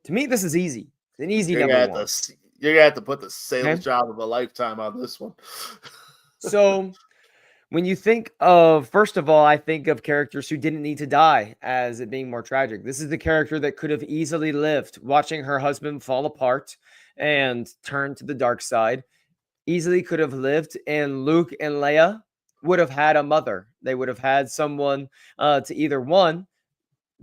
S1: To me, this is easy. It's an easy
S2: You're gonna
S1: number
S2: have
S1: one.
S2: you're gonna have to put the sales
S1: Okay,
S2: job of a lifetime on this one.
S1: so when you think of, first of all, I think of characters who didn't need to die as it being more tragic. This is the character that could have easily lived watching her husband fall apart and turn to the dark side. Easily could have lived, and Luke and Leia would have had a mother. They would have had someone to either one,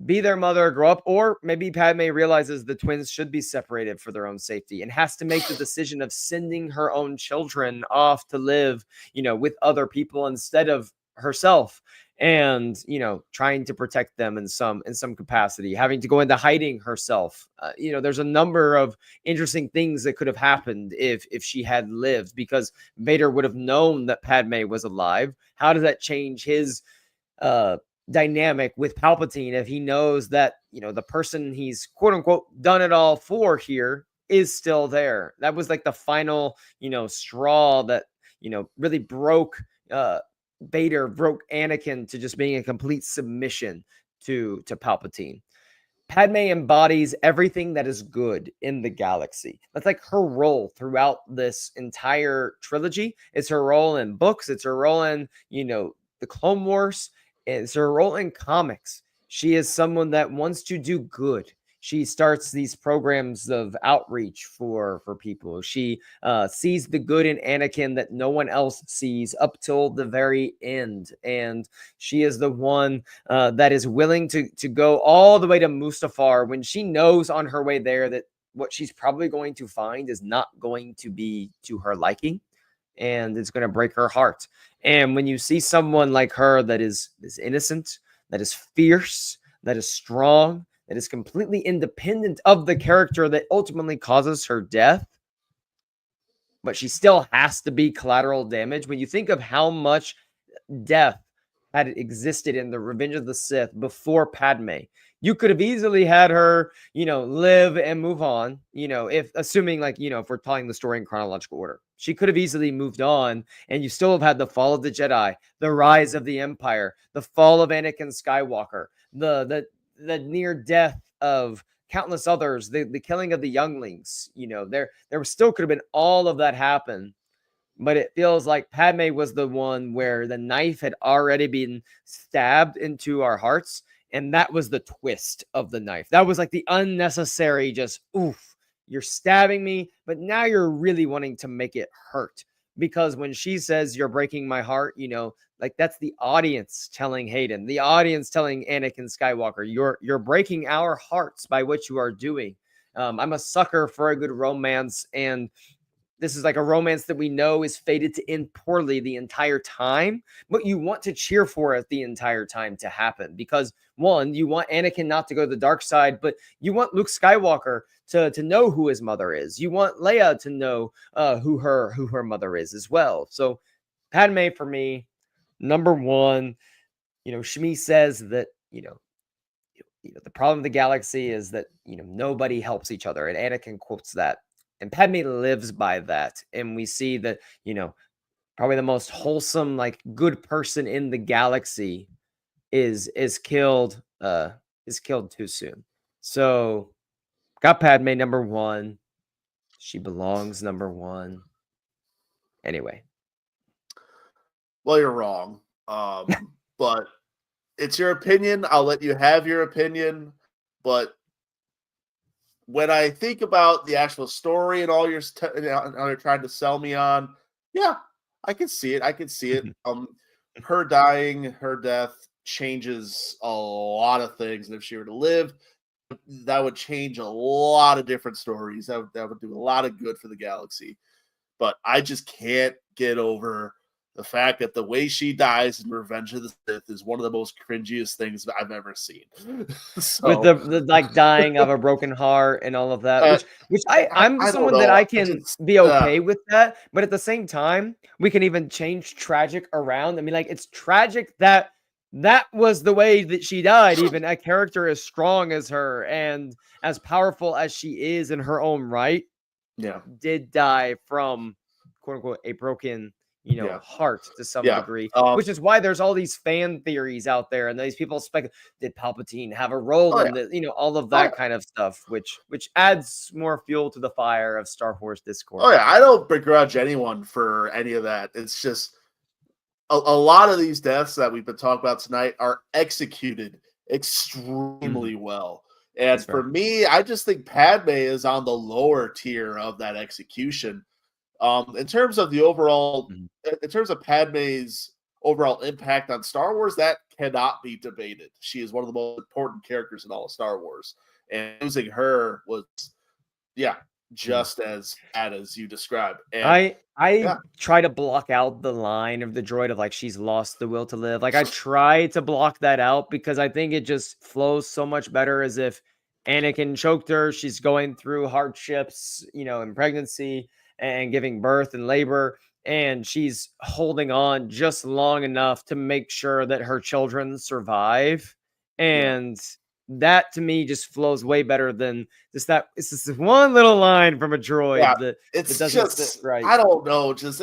S1: be their mother, grow up, or maybe Padme realizes the twins should be separated for their own safety and has to make the decision of sending her own children off to live, with other people instead of herself, and trying to protect them in some capacity, having to go into hiding herself. There's a number of interesting things that could have happened if she had lived, because Vader would have known that Padme was alive. How does that change his uh dynamic with Palpatine if he knows that, the person he's quote unquote done it all for here is still there? That was like the final, straw that, really broke Vader, broke Anakin to just being a complete submission to Palpatine. Padme embodies everything that is good in the galaxy. That's like her role throughout this entire trilogy. It's her role in books, it's her role in, the Clone Wars, it's her role in comics. She is someone that wants to do good. She starts these programs of outreach for people. She sees the good in Anakin that no one else sees up till the very end, and she is the one that is willing to go all the way to Mustafar when she knows on her way there that what she's probably going to find is not going to be to her liking, and it's going to break her heart. And when you see someone like her that is innocent, that is fierce, that is strong, that is completely independent of the character that ultimately causes her death, but she still has to be collateral damage. When you think of how much death had existed in the Revenge of the Sith before Padme, you could have easily had her, live and move on. If assuming like, if we're telling the story in chronological order, she could have easily moved on, and you still have had the fall of the Jedi, the rise of the Empire, the fall of Anakin Skywalker, the near death of countless others, the killing of the younglings. There still could have been all of that happen, but it feels like Padme was the one where the knife had already been stabbed into our hearts. And that was the twist of the knife. That was like the unnecessary, just, oof, you're stabbing me, but now you're really wanting to make it hurt. Because when she says, you're breaking my heart, like that's the audience telling Hayden, the audience telling Anakin Skywalker, you're breaking our hearts by what you are doing. I'm a sucker for a good romance, and this is like a romance that we know is fated to end poorly the entire time, but you want to cheer for it the entire time to happen because, one, you want Anakin not to go to the dark side, but you want Luke Skywalker to know who his mother is. You want Leia to know who her mother is as well. So Padme for me, number one. Shmi says that, the problem of the galaxy is that, nobody helps each other. And Anakin quotes that. And Padme lives by that. And we see that, probably the most wholesome, like good person in the galaxy is killed too soon. So got Padme number 1. She belongs number 1. Anyway.
S2: Well, you're wrong. But it's your opinion. I'll let you have your opinion. But when I think about the actual story and all you're trying to sell me on, yeah, I can see it. I can see it. Her dying, her death changes a lot of things. And if she were to live, that would change a lot of different stories. That would do a lot of good for the galaxy. But I just can't get over the fact that the way she dies in Revenge of the Sith is one of the most cringiest things I've ever seen. So,
S1: with the like dying of a broken heart and all of that, which I'm
S2: I don't
S1: someone that
S2: know.
S1: I can be okay with that, but at the same time, we can even change tragic around. I mean, like it's tragic that was the way that she died. Even a character as strong as her and as powerful as she is in her own right, did die from quote unquote a broken heart to some degree, which is why there's all these fan theories out there and these people speculate, did Palpatine have a role in the all of that kind of stuff, which adds more fuel to the fire of Star Wars discourse.
S2: Oh yeah, I don't begrudge anyone for any of that. It's just a lot of these deaths that we've been talking about tonight are executed extremely well. And for me, I just think Padme is on the lower tier of that execution. In terms of the overall, in terms of Padme's overall impact on Star Wars, that cannot be debated. She is one of the most important characters in all of Star Wars, and losing her was, just as bad as you described. And
S1: I try to block out the line of the droid of like she's lost the will to live. Like I try to block that out because I think it just flows so much better as if Anakin choked her. She's going through hardships, in pregnancy and giving birth and labor, and she's holding on just long enough to make sure that her children survive. And that to me just flows way better than it's this one little line from a droid that doesn't
S2: just
S1: sit right.
S2: I don't know. There's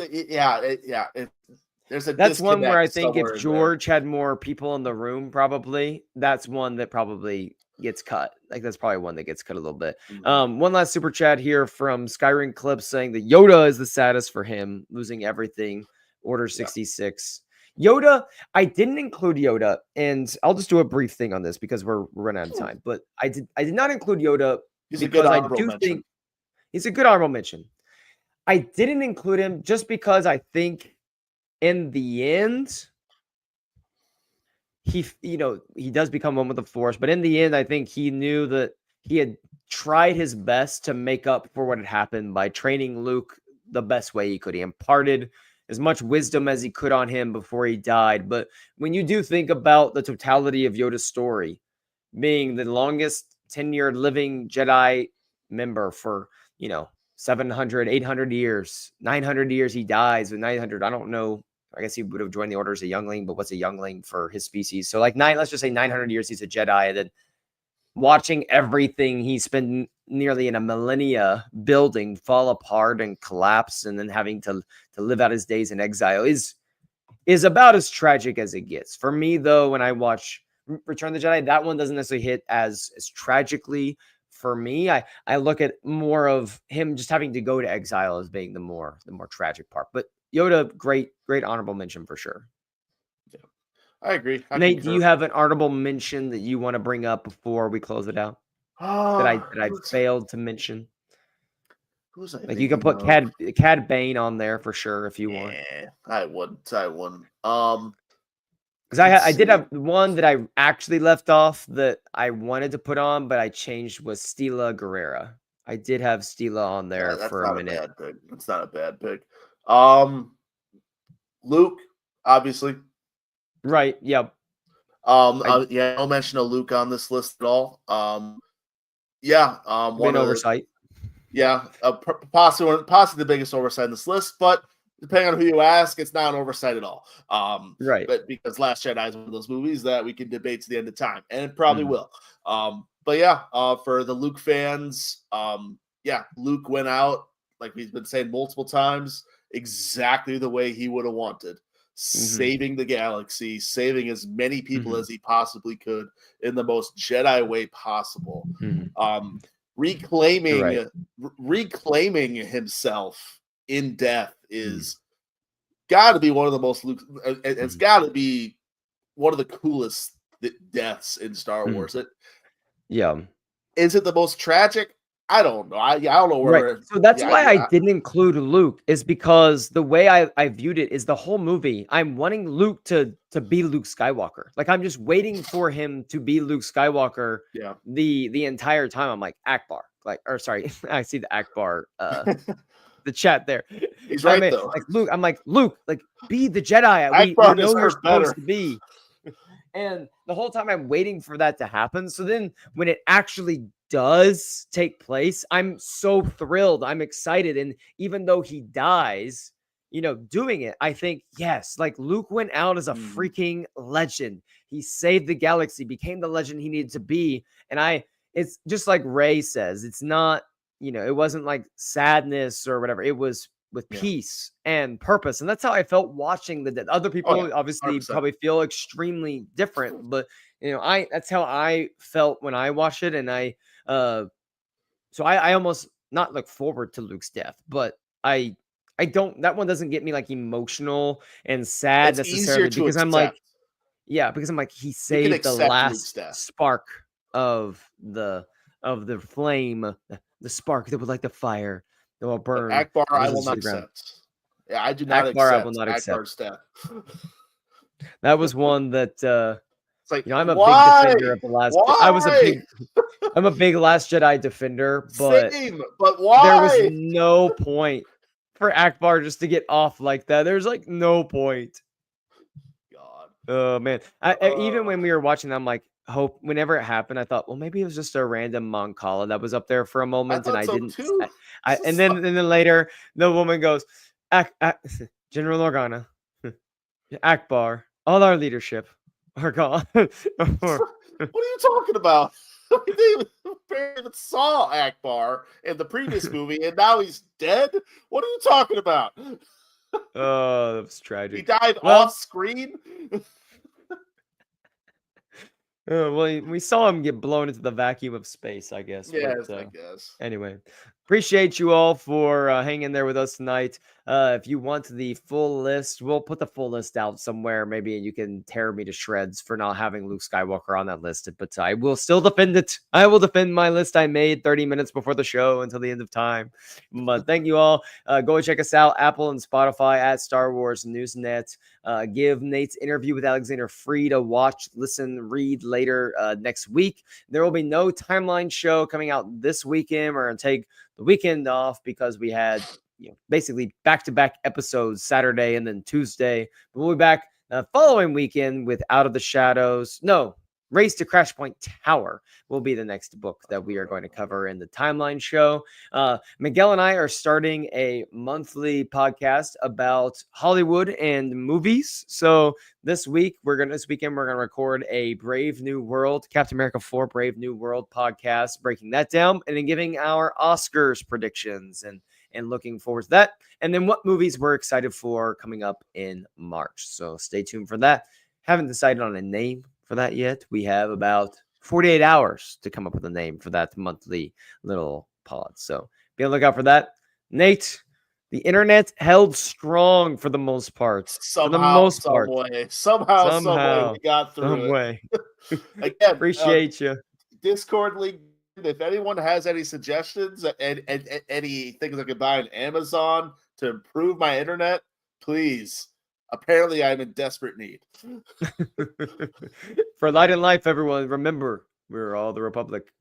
S2: a
S1: that's one where I think if
S2: George
S1: had more people in the room, probably that's one that probably gets cut. Like that's probably one that gets cut a little bit. One last super chat here from Skyrim Clip saying that Yoda is the saddest for him, losing everything. Order 66. Yoda, I didn't include Yoda, and I'll just do a brief thing on this because we're running out of time. But I did not include Yoda because I do think he's a good honorable mention. I didn't include him just because I think in the end he does become one with the Force, but in the end I think he knew that he had tried his best to make up for what had happened by training Luke the best way he could. He imparted as much wisdom as he could on him before he died. But when you do think about the totality of Yoda's story, being the longest tenured living Jedi member for, 700, 800 years, 900 years, he dies with 900. I don't know. I guess he would have joined the order as a youngling, but what's a youngling for his species? So let's just say 900 years he's a Jedi. And then watching everything he spent nearly in a millennia building fall apart and collapse, and then having to live out his days in exile is about as tragic as it gets. For me, though, when I watch Return of the Jedi, that one doesn't necessarily hit as tragically for me. I look at more of him just having to go to exile as being the more tragic part. But Yoda, great honorable mention for sure.
S2: Yeah, I agree.
S1: Nate, do you have an honorable mention that you want to bring up before we close it out? That I failed to mention.
S2: Who's I
S1: like you can put Cad Bane on there for sure if you want.
S2: I wouldn't.
S1: Because I did have one that I actually left off that I wanted to put on, but I changed was Stila Guerrera. I did have Stila on there for a minute.
S2: That's not a bad pick. Luke, obviously.
S1: Right. Yep.
S2: No mention of Luke on this list at all. One
S1: oversight.
S2: Possibly the biggest oversight in this list, but depending on who you ask, it's not an oversight at all.
S1: Right.
S2: But because Last Jedi is one of those movies that we can debate to the end of time, and it probably will. For the Luke fans, Luke went out, like we've been saying multiple times, exactly the way he would have wanted, saving the galaxy, saving as many people as he possibly could in the most Jedi way possible. Reclaiming
S1: Right.
S2: reclaiming himself in death is got to be one of the most it's got to be one of the coolest deaths in Star Wars.
S1: Yeah.
S2: Is it the most tragic? I don't know. I don't know
S1: Right.
S2: where.
S1: So that's why I didn't include Luke, is because the way I viewed it is the whole movie, I'm wanting Luke to be Luke Skywalker. Like, I'm just waiting for him to be Luke Skywalker the entire time. I'm like, Akbar. Like, or sorry, I see the Akbar the chat there.
S2: He's right though.
S1: Like Luke, I'm like, Luke, like, be the Jedi we know you're supposed to be. And the whole time I'm waiting for that to happen. So then when it actually does take place, I'm so thrilled. I'm excited. And even though he dies, doing it, I think, yes, like Luke went out as a freaking legend. He saved the galaxy, became the legend he needed to be. And it's just like Rey says, it's not, it wasn't like sadness or whatever. It was with peace and purpose. And that's how I felt watching the other people obviously
S2: 100%.
S1: probably feel extremely different, but that's how I felt when I watched it. And so I almost not look forward to Luke's death, but I don't, that one doesn't get me like emotional and sad necessarily, because I'm like, because I'm like, he saved the last spark of the flame, the spark that would light the fire that will burn.
S2: Akbar, I will not accept. Yeah, I do not
S1: Akbar,
S2: accept.
S1: I will not
S2: Akbar's
S1: accept.
S2: death.
S1: That was one that
S2: it's like,
S1: I'm a
S2: why?
S1: big defender of the last.
S2: Why?
S1: I'm a big Last Jedi defender, but
S2: same. But why?
S1: There was no point for Akbar just to get off like that. There's like no point.
S2: God.
S1: Oh man. Even when we were watching, I'm like, whenever it happened, I thought, well, maybe it was just a random Moncala that was up there for a moment, and I didn't.
S2: Too.
S1: And then later, the woman goes, General Organa, Akbar, all our leadership are gone.
S2: What are you talking about? They even saw Akbar in the previous movie, and now he's dead. What are you talking about?
S1: Oh, that was tragic.
S2: He died off screen.
S1: Well, we saw him get blown into the vacuum of space, I guess.
S2: Yes,
S1: but,
S2: I guess.
S1: Anyway, appreciate you all for hanging there with us tonight. If you want the full list, we'll put the full list out somewhere. Maybe you can tear me to shreds for not having Luke Skywalker on that list, but I will still defend it. I will defend my list I made 30 minutes before the show until the end of time. But thank you all. Go and check us out, Apple and Spotify at Star Wars Newsnet. Give Nate's interview with Alexander free to watch, listen, read later next week. There will be no timeline show coming out this weekend. We're going to take the weekend off because we had basically back-to-back episodes Saturday and then Tuesday. But we'll be back the following weekend with Out of the Shadows. No, Race to Crash Point Tower will be the next book that we are going to cover in the timeline show. Miguel and I are starting a monthly podcast about Hollywood and movies. So this weekend we're going to record a Brave New World, Captain America 4 Brave New World podcast, breaking that down and then giving our Oscars predictions and looking forward to that. And then what movies we're excited for coming up in March. So stay tuned for that. Haven't decided on a name for that yet. We have about 48 hours to come up with a name for that monthly little pod. So be on the lookout for that. Nate, the internet held strong for the most part.
S2: Somehow, some way we got through it. Again,
S1: appreciate you.
S2: Discord link. If anyone has any suggestions and any things I could buy on Amazon to improve my internet, please. Apparently, I'm in desperate need.
S1: For light and life, everyone, remember, we're all the Republic.